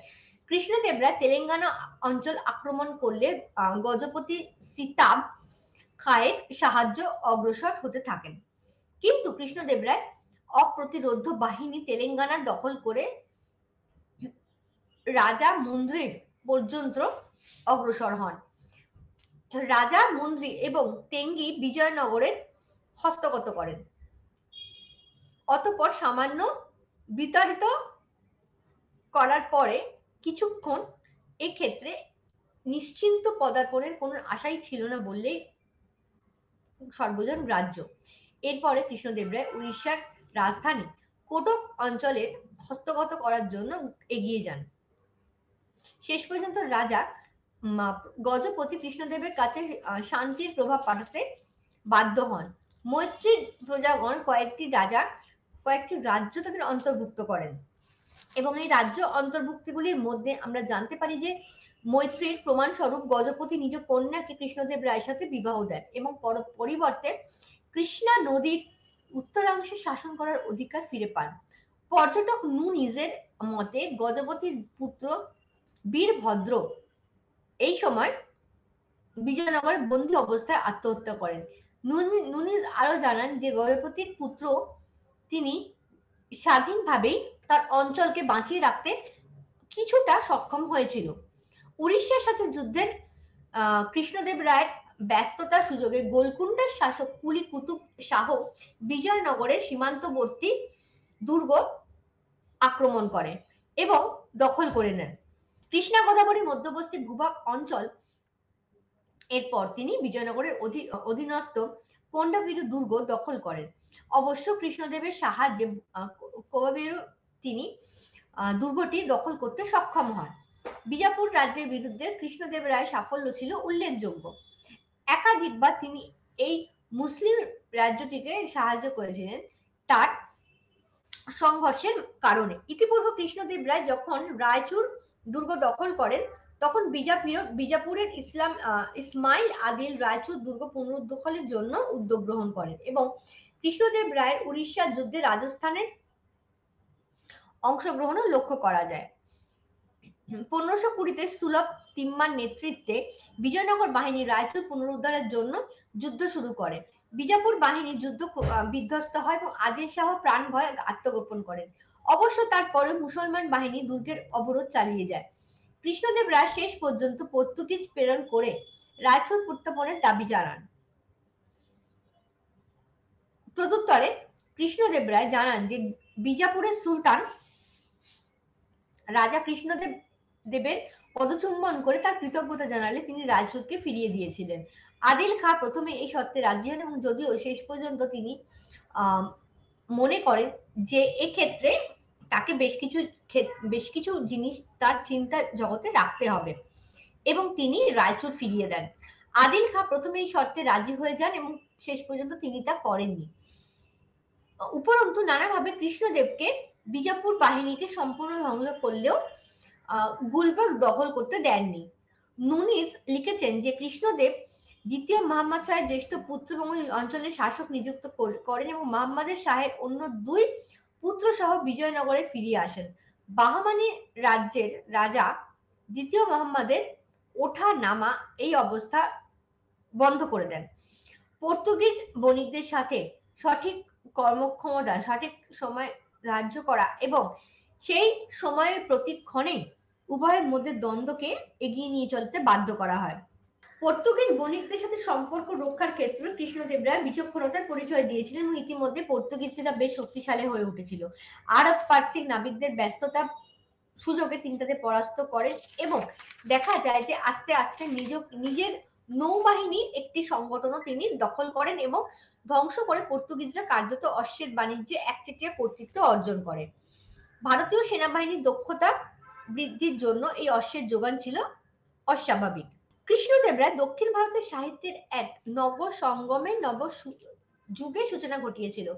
কৃষ্ণদেব রায় তেলেঙ্গানা অঞ্চল আক্রমণ করলে গজপতি সিতাব খায়ের সাহায্য অগ্রসর হতে থাকেন, কিন্তু কৃষ্ণদেব রায় অপ্রতিরোধ্য বাহিনী তেলেঙ্গানা দখল করে রাজা মন্দ্রির পর্যন্ত অগ্রসর হন। রাজা মন্দ্রি এবং তেঙ্গি বিজয়নগরের হস্তগত করেন। অতঃপর সামান্য বিতাড়িত করার পরে কিছুক্ষণ এক্ষেত্রে নিশ্চিন্ত পদার্পণের কোনো আশাই ছিল না বললেই সর্বজন গ্রাহ্য। এরপরে কৃষ্ণদেব রায় উড়িষ্যার রাজধানী কোটক অঞ্চলের হস্তগত করার জন্য এগিয়ে যান। শেষ পর্যন্ত রাজা গজপতি কৃষ্ণদেবের কাছে শান্তির প্রভাব পাঠাতে বাধ্য হন। মৈত্রী প্রজাগণ কয়েকটি রাজ্য তাদের অন্তর্ভুক্ত করেন এবং এই রাজ্য অন্তর্ভুক্তিগুলির মধ্যে আমরা জানতে পারি যে মৈত্রীর প্রমাণস্বরূপ গজপতি নিজ কন্যাকে কৃষ্ণদেব রায়ের সাথে বিবাহ দেন এবং পরিবর্তে কৃষ্ণা নদীর উত্তরাংশে শাসন করার অধিকার ফিরে পান। পর্যটক নুনিজের মতে গজপতির পুত্র বীরভদ্র এই সময় বিজয়নগরে বন্দী অবস্থায় আত্মহত্যা করেন। নুনিজ আরো জানান যে গজপতির পুত্র তিনি স্বাধীনভাবেই তার অঞ্চলকে বাঁচিয়ে রাখতে কিছুটা সক্ষম হয়েছিল। উড়িষ্যার সাথে যুদ্ধের কৃষ্ণদেব রায়ের ব্যস্ততার সুযোগে গোলকুন্ডার শাসক কুলি কুতুব শাহ বিজয়নগরের সীমান্তবর্তী দুর্গ আক্রমণ করে এবং দখল করে নেন। কৃষ্ণা গোদাবরী মধ্যবর্তী ভূভাগ অঞ্চল এরপর তিনি বিজয়নগরের অধীনস্থ কোন্ডাভিরু দুর্গ দখল করেন। অবশ্য কৃষ্ণদেবের সাহায্যে কোবাভিরু তিনি দুর্গটি দখল করতে সক্ষম হন। বিজাপুর রাজ্যের বিরুদ্ধে কৃষ্ণদেব রায়ের সাফল্য ছিল উল্লেখযোগ্য। একাধিকবার তিনি এই মুসলিম রাজ্যটিকে সাহায্য করেছিলেন তার সংঘর্ষের কারণে। ইতিপূর্বে কৃষ্ণদেব রায় যখন রায়চুর দুর্গ দখল করেন তখন বিজাপুরের ইসমাইল আদিল রায়চুর দুর্গ পুনরুদ্ধারের জন্য উদ্যোগ গ্রহণ করেন এবং কৃষ্ণদেব রায়ের উড়িষ্যা যুদ্ধে রাজস্থানের অংশগ্রহণও লক্ষ্য করা যায়। 1520-তে সুলভ তিম্মার নেতৃত্বে বিজয়নগর বাহিনী রায়চুর পুনরুদ্ধারের জন্য যুদ্ধ শুরু করে। বিজাপুর বাহিনী যুদ্ধ বিধ্বস্ত হয় এবং আদিল শাহ প্রাণ ভয়ে আত্মগোপন করেন। অবশ্য তারপরে মুসলমান বাহিনী দুর্গের অবরোধ চালিয়ে যায়। কৃষ্ণদেব রায় শেষ পর্যন্ত পর্তুগিজ প্রেরণ করে রায়চুর প্রত্যাপনের দাবি জানান। প্রত্যুত্তরে কৃষ্ণদেব রায় জানান যে বিজাপুরের সুলতান রাজা কৃষ্ণদেব দেবের পদচুম্বন করে তার কৃতজ্ঞতা জানালে তিনি রায়চুরকে ফিরিয়ে দিয়েছিলেন। আদিল খাঁ প্রথমে এই শর্তে রাজি হন এবং যদিও শেষ পর্যন্ত তিনি মনে করেন যে এক্ষেত্রে তাকে বেশ কিছু জিনিস তার চিন্তা জগতে রাখতে হবে এবং তিনি রায়চুর ফিরিয়ে দেন। আদিল খাঁ প্রথমে এই শর্তে রাজি হয়ে যান এবং শেষ পর্যন্ত তিনি তা করেননি। উপরন্তু নানাভাবে কৃষ্ণদেবকে বিজাপুর বাহিনীকে সম্পূর্ণ ধ্বংস করলেও গুলবার্গ দখল করতে দেননি। নুনিস লিখেছেন যে কৃষ্ণদেব দ্বিতীয় মোহাম্মদ শাহের জ্যেষ্ঠ পুত্র এবং ওই অঞ্চলের শাসক নিযুক্ত করেন এবং মোহাম্মদের শাহের অন্য দুই পুত্র সহ বিজয়নগরে ফিরিয়ে আসেন। বাহমানি রাজ্যের রাজা দ্বিতীয় মোহাম্মদের ওঠা নামা এই অবস্থা বন্ধ করে দেন। পর্তুগিজ বণিকদের সাথে সঠিক কর্মক্ষমতা, সঠিক সময় রাজ্য করা এবং সেই সময়ের প্রতিক্ষণে উভয়ের মধ্যে দ্বন্দ্বকে এগিয়ে নিয়ে চলতে বাধ্য করা হয়। পর্তুগিজ বণিকদের সাথে সম্পর্ক রক্ষার ক্ষেত্রে কৃষ্ণদেব রায় বিচক্ষণতার পরিচয় দিয়েছিলেন এবং ইতিমধ্যে পর্তুগিজরা বেশ শক্তিশালী হয়ে উঠেছিল। আরব পার্সি নাবিকদের ব্যস্ততা সুযোগে তিনি তাদের পরাস্ত করেন এবং দেখা যায় যে আস্তে আস্তে নিজের নৌবাহিনীর একটি সংগঠনও তিনি দখল করেন এবং ধ্বংস করে পর্তুগিজরা কার্যত অশ্বের বাণিজ্যে একচেটিয়া কর্তৃত্ব অর্জন করে। ভারতীয় সেনাবাহিনীর দক্ষতা বৃদ্ধির জন্য এই অশ্বের যোগান ছিল অস্বাভাবিক। কৃষ্ণদেব রায় দক্ষিণ ভারতের সাহিত্যের এক নব সঙ্গমের যুগের সূচনা ঘটিয়েছিল।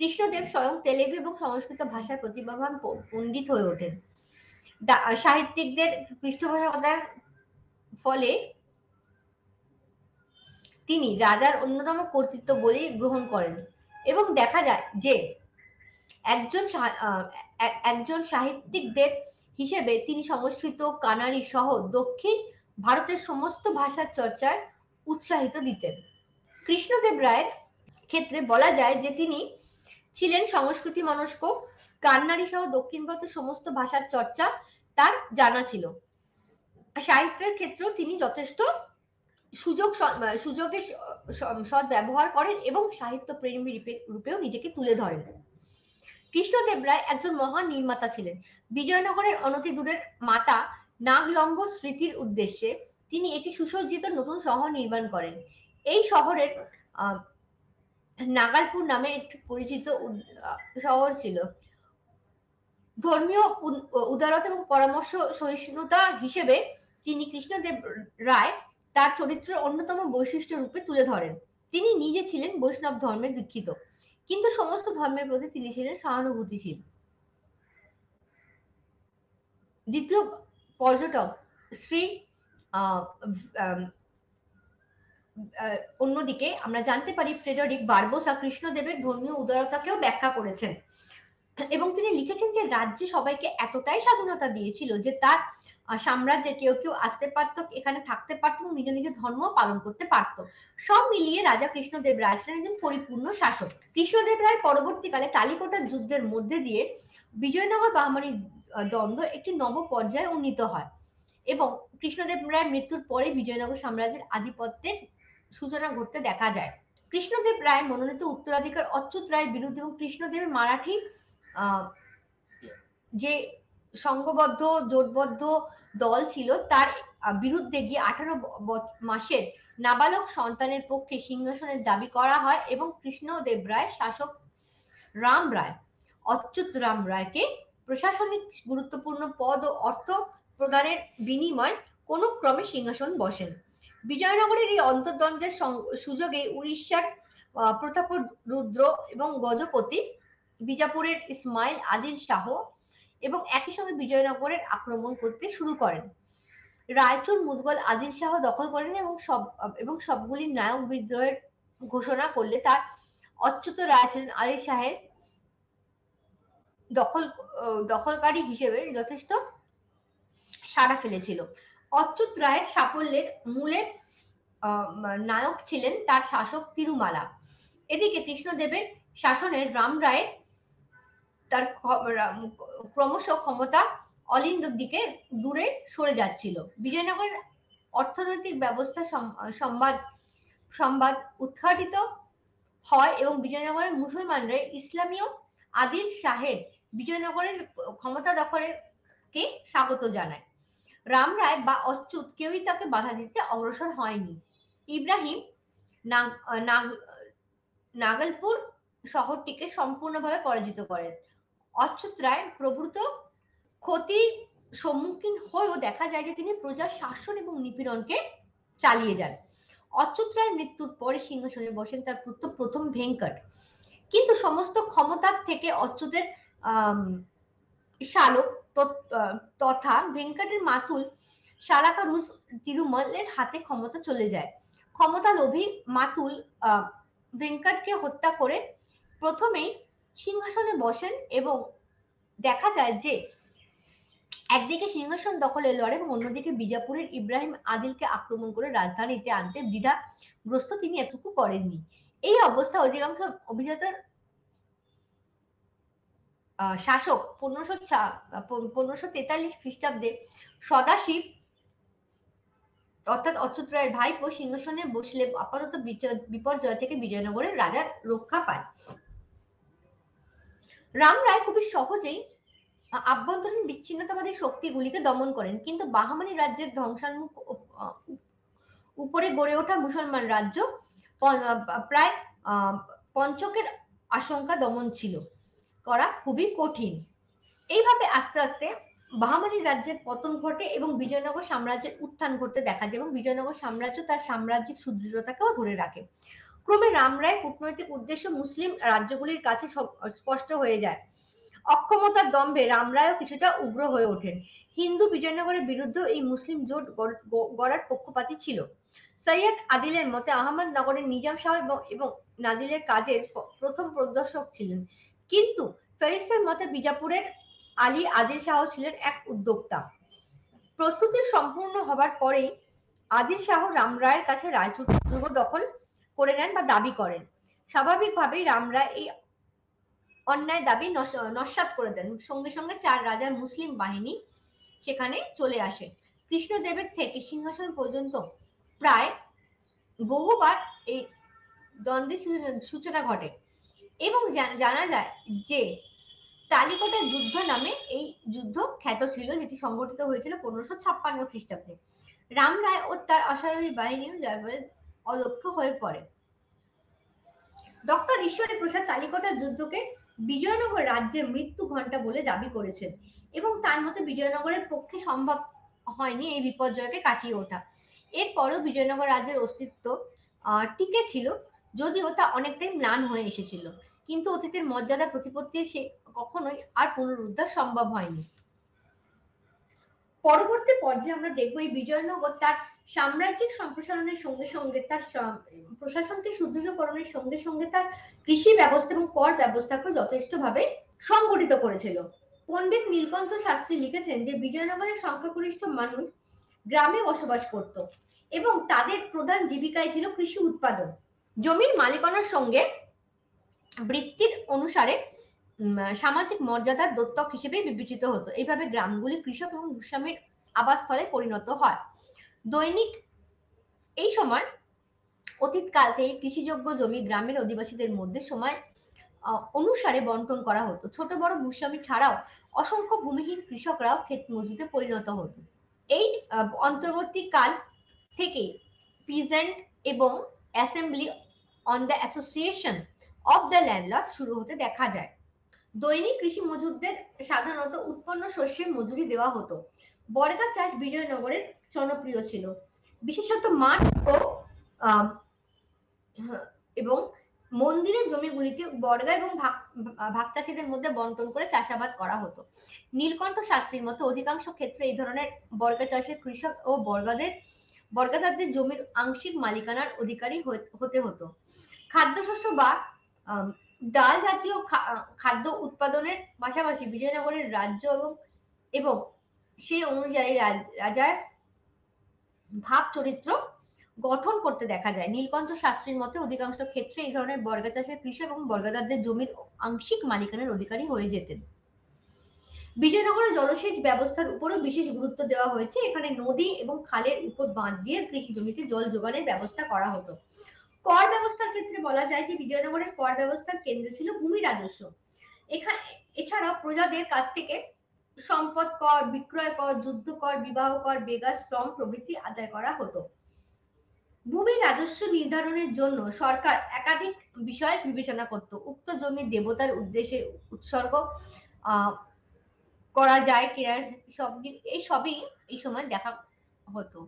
কৃষ্ণদেব স্বয়ং তেলেগু এবং সংস্কৃত ভাষার প্রতিভাবান পণ্ডিত হয়ে ওঠেন। সাহিত্যিকদের পৃষ্ঠপোষকতার ফলে তিনি রাজার অন্যতম কর্তৃত্ব বলেই গ্রহণ করেন এবং দেখা যায় যে একজন সাহিত্যিকদের হিসেবে তিনি সংস্কৃত, কানাড়ি সহ দক্ষিণ ভারতের সমস্ত ভাষার চর্চায় উৎসাহিত দিতেন। কৃষ্ণদেব রায়ের ক্ষেত্রে বলা যায় যে তিনি ছিলেন সংস্কৃতি মনস্ক, কান্নাড়ি সহ দক্ষিণ ভারতের সমস্ত ভাষার চর্চা তার জানা ছিল। সাহিত্যের ক্ষেত্রেও তিনি যথেষ্ট সুযোগের সৎ ব্যবহার করেন এবং সাহিত্য প্রেমী রূপেও নিজেকে তুলে ধরেন। কৃষ্ণদেব রায় একজন মহান নির্মাতা ছিলেন। বিজয়নগরের অনতি দূরের মাতা নাগলম্ব স্মৃতির উদ্দেশ্যে তিনি একটি সুসজ্জিত নতুন শহর নির্মাণ করেন। এই শহরের নাগালপুর নামে একটি পরিচিত শহর ছিল। ধর্মীয় উদারতা এবং পরামর্শ সহিষ্ণুতা হিসেবে তিনি কৃষ্ণদেব রায় তার চরিত্রের অন্যতম বৈশিষ্ট্য রূপে তুলে ধরেন। তিনি নিজে ছিলেন বৈষ্ণব ধর্মে দীক্ষিত, কিন্তু সমস্ত ধর্মের প্রতি তিনি ছিলেন সহানুভূতিশীল। দ্বিতীয় পর্যটক শ্রী অন্যদিকে আমরা জানতে পারি ফ্রেডরিক বারবোসা কৃষ্ণদেবের ধর্মীয় উদারতাকেও ব্যাখ্যা করেছেন এবং তিনি লিখেছেন যে রাজ্যে সবাইকে এতটাই স্বাধীনতা দিয়েছিল যে তার সাম্রাজ্যে কেউ কেউ আসতে পারতো, এখানে থাকতে পারতো এবং নিজ নিজ ধর্ম পালন করতে পারতো। সব মিলিয়ে রাজা কৃষ্ণদেব রায় ছিলেন একজন পরিপূর্ণ শাসক। কৃষ্ণদেব রায় পরবর্তীকালে কালিকোটার যুদ্ধের মধ্যে দিয়ে বিজয়নগর বাহমানি দ্বন্দ্ব একটি নব পর্যায়ে উন্নীত হয় এবং কৃষ্ণদেব রায়ের মৃত্যুর পরে বিজয়নগর সাম্রাজ্যের আধিপত্যের সূচনা ঘটতে দেখা যায়। কৃষ্ণদেব রায় মনোনীত উত্তরাধিকার অচ্যুত রায়ের বিরুদ্ধে এবং কৃষ্ণদেবের মারাঠি যে সংঘবদ্ধ জোটবদ্ধ দল ছিল তার বিরুদ্ধে গিয়ে 18 মাসের নাবালক সন্তানের পক্ষে সিংহাসনের দাবি করা হয় এবং কৃষ্ণদেব রায় শাসক রাম রায় অচ্যুত রাম রায়কে প্রশাসনিক গুরুত্বপূর্ণ পদ ও অর্থ প্রদানের বিনিময়ে কোনো ক্রমে সিংহাসন বসেন। বিজয়নগরের এই অন্তর্দ্বন্দ্বের সুযোগে উড়িষ্যার প্রতাপরুদ্র এবং গজপতি, বিজাপুরের ইসমাইল আদিল শাহ এবং একই সঙ্গে বিজয়নগরের আক্রমণ করতে শুরু করেন। রায়চুর মুদগল আদিল শাহ দখল করেন এবং সবগুলি নায়ক বিদ্রোহের ঘোষণা করলে তার অচ্যুত রায় ছিলেন আদিল শাহের দখলকারী হিসেবে যথেষ্ট সাড়া ফেলেছিল। অচ্যুত রায়ের সাফল্যের মূলে নায়ক ছিলেন তার শাসক তিরুমালা। এদিকে কৃষ্ণদেবের শাসনের রাম রায় তার ক্রমশ ক্ষমতা অলিন্দ দিকে দূরে সরে যাচ্ছিল। বিজয়নগরের অর্থনৈতিক ব্যবস্থা সংবাদ সংবাদ উদ্ঘাটিত হয় এবং বিজয়নগরের মুসলমানরা ইসলামীয় আদিল শাহের বিজয়নগরের ক্ষমতা দখলের কে স্বাগত জানায়। রাম রায় বা অচ্যুত কেউই তাকে বাধা দিতে অগ্রসর হয়নি। ইব্রাহিম নাগলপুর শহরটিকে সম্পূর্ণভাবে পরাজিত করেন। অচ্যুত রায় প্রভূত ক্ষতির সম্মুখীন হয়েও দেখা যায় যে তিনি প্রজার শাসন এবং নিপীড়নকে চালিয়ে যান। অচ্যুত রায়ের মৃত্যুর পরে সিংহাসনে বসেন তার পুত্র প্রথম ভেঙ্কট। কিন্তু সমস্ত ক্ষমতার থেকে অচ্যুতের শালক তথা ভেঙ্কটের মাতুল শালাকারুস তিরুমলের হাতে ক্ষমতা চলে যায়। ক্ষমতা লোভী মাতুল ভেঙ্কটকে হত্যা করে প্রথমেই সিংহাসনে বসেন এবং দেখা যায় যে একদিকে সিংহাসন দখলে লড়ে এবং অন্যদিকে বিজাপুরের ইব্রাহিম আদিলকে আক্রমণ করে রাজধানীতে আনতে দ্বিধাগ্রস্ত তিনি এতটুকু করেননি। এই অবস্থা অধিকাংশ অভিজাতের শাসক 1543 খ্রিস্টাব্দে সদাশিব অর্থাৎ অচ্যুত রায়ের ভাইপো সিংহাসনে বসলে আপাতত বিপর্যয় থেকে বিজয়নগরের রাজার রক্ষা পায়। রাম রায় খুবই সহজেই আভ্যন্তরীণ বিচ্ছিন্নতাবাদী শক্তিগুলিকে দমন করেন, কিন্তু বাহামানি রাজ্যের ধ্বংসাত্মক উপরে গড়ে ওঠা মুসলমান রাজ্য প্রায় পঞ্চকের আশঙ্কা দমন ছিল করা খুবই কঠিন। এইভাবে আস্তে আস্তে বাহামানি রাজ্যের পতন ঘটে এবং বিজয়নগর সাম্রাজ্যের উত্থান ঘটতে দেখা যায় এবং বিজয়নগর সাম্রাজ্য তার সাম্রাজ্যিক সুদৃঢ়তাকেও ধরে রাখে। ক্রমে রাম রায়ের কূটনৈতিক উদ্দেশ্য মুসলিম রাজ্যগুলির কাছে স্পষ্ট হয়ে যায়। অক্ষমতার দম্ভে রাম রায়ও কিছুটা উগ্র হয়ে ওঠেন। হিন্দু বিজয়নগরের বিরুদ্ধে এই মুসলিম জোট গড়ার পক্ষপাতী ছিল। সৈয়দ আদিলের মতে আহমদনগরের নিজাম শাহ এবং নাদিলের কাজের প্রথম প্রদর্শক ছিলেন, কিন্তু ফেরিস্তার মতে বিজাপুরের আলী আদিল শাহ ছিলেন এক উদ্যোক্তা। প্রস্তুতি সম্পূর্ণ হবার পরেই আদিল শাহ রাম রায়ের কাছে রায়চূড় দুর্গ দখল করে নেন বা দাবি করেন। স্বাভাবিকভাবেই রাম রায় এই অন্যায় দাবি নস্যাৎ করে দেন। সঙ্গে সঙ্গে 4 রাজার মুসলিম বাহিনী সেখানে চলে আসে। কৃষ্ণদেবের থেকে সিংহাসন পর্যন্ত প্রায় বহুবার এই দ্বন্দ্বের সূচনা ঘটে এবং জানা যায় যে তালিকটের যুদ্ধ নামে এই যুদ্ধ খ্যাত ছিল, যেটি সংঘটিত হয়েছিল 1556 খ্রিস্টাব্দে। রাম রায় ও তার অশ্বারোহী বাহিনী অদক্ষ হয়ে পড়ে। ডক্টর ঈশ্বরী প্রসাদ তালিকটার যুদ্ধকে বিজয়নগর রাজ্যের মৃত্যু ঘণ্টা বলে দাবি করেছেন এবং তার মতে বিজয়নগরের পক্ষে সম্ভব হয়নি এই বিপর্যয়কে কাটিয়ে ওঠা। এরপরও বিজয়নগর রাজ্যের অস্তিত্ব টিকে ছিল, যদিও তা অনেকটাই ম্লান হয়ে এসেছিল, কিন্তু অতীতের মর্যাদা প্রতিপত্তি সে কখনোই আর পুনরুদ্ধার সম্ভব হয়নি। পরবর্তী পর্যায়ে আমরা দেখবো এই বিজয়নগর তার সাম্রাজ্যিক সম্প্রসারণের সঙ্গে সঙ্গে তার প্রশাসনকে সুদৃঢ়করণের সঙ্গে সঙ্গে তার কৃষি ব্যবস্থা এবং কর ব্যবস্থাকে যথেষ্টভাবে সংগঠিত করেছিল। পণ্ডিত নীলকণ্ঠ শাস্ত্রী লিখেছেন যে বিজয়নগরের সংখ্যাগরিষ্ঠ মানুষ গ্রামে বসবাস করত এবং তাদের প্রধান জীবিকাই ছিল কৃষি উৎপাদন। জমির মালিকানার সঙ্গে বৃত্তির অনুসারে সামাজিক মর্যাদার দত্তক হিসেবে বিবেচিত হতো। এইভাবে গ্রামগুলি কৃষক এবং ভূস্বামীর আবাসস্থলে পরিণত হয়। দৈনিক এই সময় অতীতকাল থেকে কৃষিযোগ্য জমি গ্রামের অধিবাসীদের মধ্যে সময় অনুসারে বন্টন করা হতো। ছোট বড় ভূস্বামী ছাড়াও অসংখ্য ভূমিহীন কৃষকরাও ক্ষেত মজুদে পরিণত হতো। এই অন্তর্বর্তীকাল থেকে পিজেন্ট এবং assembly on the association of the landlord শুরু হতে দেখা যায়। দৈনিক কৃষি মজুরদের সাধারণত উৎপন্ন শস্যের মজুরি দেওয়া হতো। বর্গা চাষ বিজয়নগরের জনপ্রিয় ছিল, বিশেষত মাঠ ও এবং মন্দিরের জমিগুলিতে বর্গা এবং ভাগ চাষীদের মধ্যে বন্টন করে চাষাবাদ করা হতো। নীলকণ্ঠ শাস্ত্রীর মতো অধিকাংশ ক্ষেত্রে এই ধরনের বর্গা চাষের কৃষক ও বর্গাদারদের জমির আংশিক মালিকানার অধিকারী হতে হতো। খাদ্যশস্য বা ডাল জাতীয় খাদ্য উৎপাদনের পাশাপাশি বিজয়নগরের রাজ্য এবং সেই অনুযায়ী রাজার ভাব চরিত্র গঠন করতে দেখা যায়। নীলকণ্ঠ শাস্ত্রীর মতে অধিকাংশ ক্ষেত্রে এই ধরনের বর্গা চাষের কৃষক এবং বর্গাদারদের জমির আংশিক মালিকানার অধিকারী হয়ে যেতেন। বিজয়নগরের জলসেচ ব্যবস্থার উপরও বিশেষ গুরুত্ব দেওয়া হয়েছে। এখানে নদী এবং খালের উপর বাঁধ দিয়ে কৃষি জমিতে জল যোগানের ব্যবস্থা করা হতো। কর ব্যবস্থার ক্ষেত্রে বলা যায় যে বিজয়নগরের কর ব্যবস্থার কেন্দ্র ছিল ভূমি রাজস্ব। এখানে এছাড়াও প্রজাদের কাছ থেকে সম্পদ কর, বিক্রয় কর, যুদ্ধ কর, বিবাহ কর, বেগার শ্রম প্রভৃতি আদায় করা হতো। ভূমি রাজস্ব নির্ধারণের জন্য সরকার একাধিক বিষয় বিবেচনা করত। উক্ত জমি দেবতার উদ্দেশ্যে উৎসর্গ করা যায় কিনা এই সবই এই সময় দেখা হতো।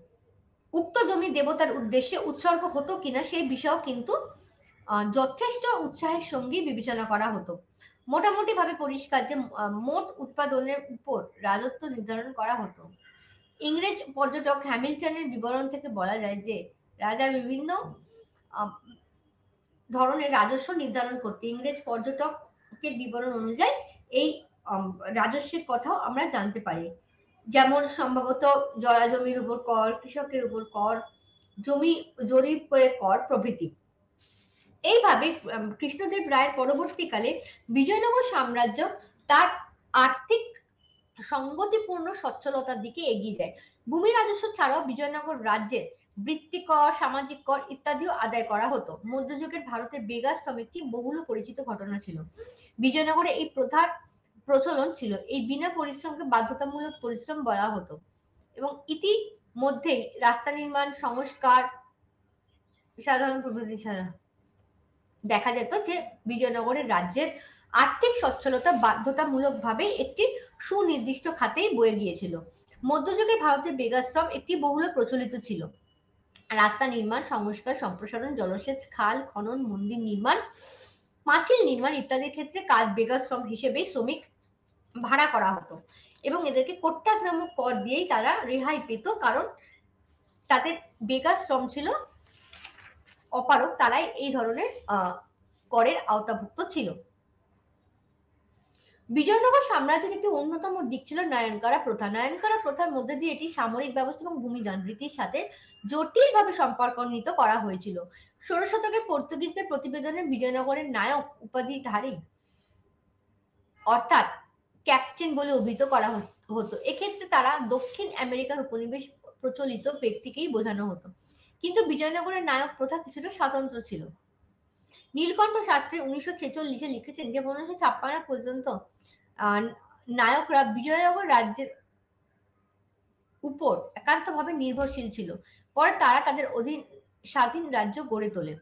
উক্ত জমি দেবতার উদ্দেশ্যে উৎসর্গ হতো কিনা সেই বিষয়েও কিন্তু যথেষ্ট উৎসাহের সঙ্গে বিবেচনা করা হতো। মোটামুটি ভাবে পরিষ্কার যে মোট উৎপাদনের উপর রাজত্ব নির্ধারণ করা হতো। ইংরেজ পর্যটক হ্যামিল্টনের বিবরণ থেকে বলা যায় যে রাজা বিভিন্ন ধরনের রাজস্ব নির্ধারণ করতে। ইংরেজ পর্যটকের বিবরণ অনুযায়ী এই রাজস্বের কথাও আমরা জানতে পারি। যেমন সম্ভবত জলা জমির উপর কর, কৃষকের উপর কর, জমি জরিপ করে কর প্রভৃতি। এইভাবে কৃষ্ণদেব রায়ের পরবর্তীকালে বিজয়নগর সাম্রাজ্য তার আর্থিক সংগতিপূর্ণ সচ্ছলতার দিকে এগিয়ে যায়। ভূমি রাজস্ব ছাড়াও বিজয়নগর রাজ্যের বৃত্তি কর, সামাজিক কর ইত্যাদিও আদায় করা হতো। মধ্যযুগের ভারতের বেগাশ্রম একটি বহুল পরিচিত ঘটনা ছিল। বিজয়নগরে এই প্রথার প্রচলন ছিল। এই বিনা পরিশ্রমকে বাধ্যতামূলক পরিশ্রম বলা হতো এবং ইতিমধ্যে রাস্তা নির্মাণ, সংস্কার, সাধারণ প্রভৃতি দেখা যেত যে বিজয়নগরের রাজ্যের আর্থিক সচ্ছলতা বাধ্যতামূলকভাবে একটি সুনির্দিষ্ট খাতেই বয়ে গিয়েছিল। মধ্যযুগে ভারতের বেগাশ্রম একটি বহুল প্রচলিত ছিল। রাস্তা নির্মাণ, সংস্কার, সম্প্রসারণ, জলসেচ, খাল খনন, মন্দির নির্মাণ, পাঁচিল নির্মাণ ইত্যাদির ক্ষেত্রে কাজ বেগাশ্রম হিসেবে শ্রমিক ভাড়া করা হতো এবং এদেরকে কোট্টাস নামক কর দিয়েই তারা রেহাই পেত, কারণ তাদের বেগাশ্রম ছিল অপারক, তারাই এই ধরনের করের আওতাভুক্ত ছিল। বিজয়নগর সাম্রাজ্যের একটি অন্যতম দিক ছিল নয়নকারা প্রথা। নয়নকারা প্রথার মধ্যে দিয়ে এটি সামরিক ব্যবস্থা এবং ভূমি যান্ত্রিকির সাথে জটিলভাবে সম্পর্কান্বিত করা হয়েছিল। 16 শতকে পর্তুগিজদের প্রতিবেদনে বিজয়নগরের নায়ক উপাধিধারী অর্থাৎ ক্যাপ্টেন বলে অভিহিত করা হতো। এক্ষেত্রে তারা দক্ষিণ আমেরিকার উপনিবেশ প্রচলিত ব্যক্তিকেই বোঝানো হতো, কিন্তু বিজয়নগরের নায়ক প্রথা কিছুটা স্বতন্ত্র ছিল। নীলকণ্ঠ শাস্ত্রী 1946-এ লিখেছেন যে 1556 পর্যন্ত নায়করা বিজয়নগর রাজ্যের উপর একান্তভাবে নির্ভরশীল ছিল। পরে তারা তাদের অধীন স্বাধীন রাজ্য গড়ে তোলে।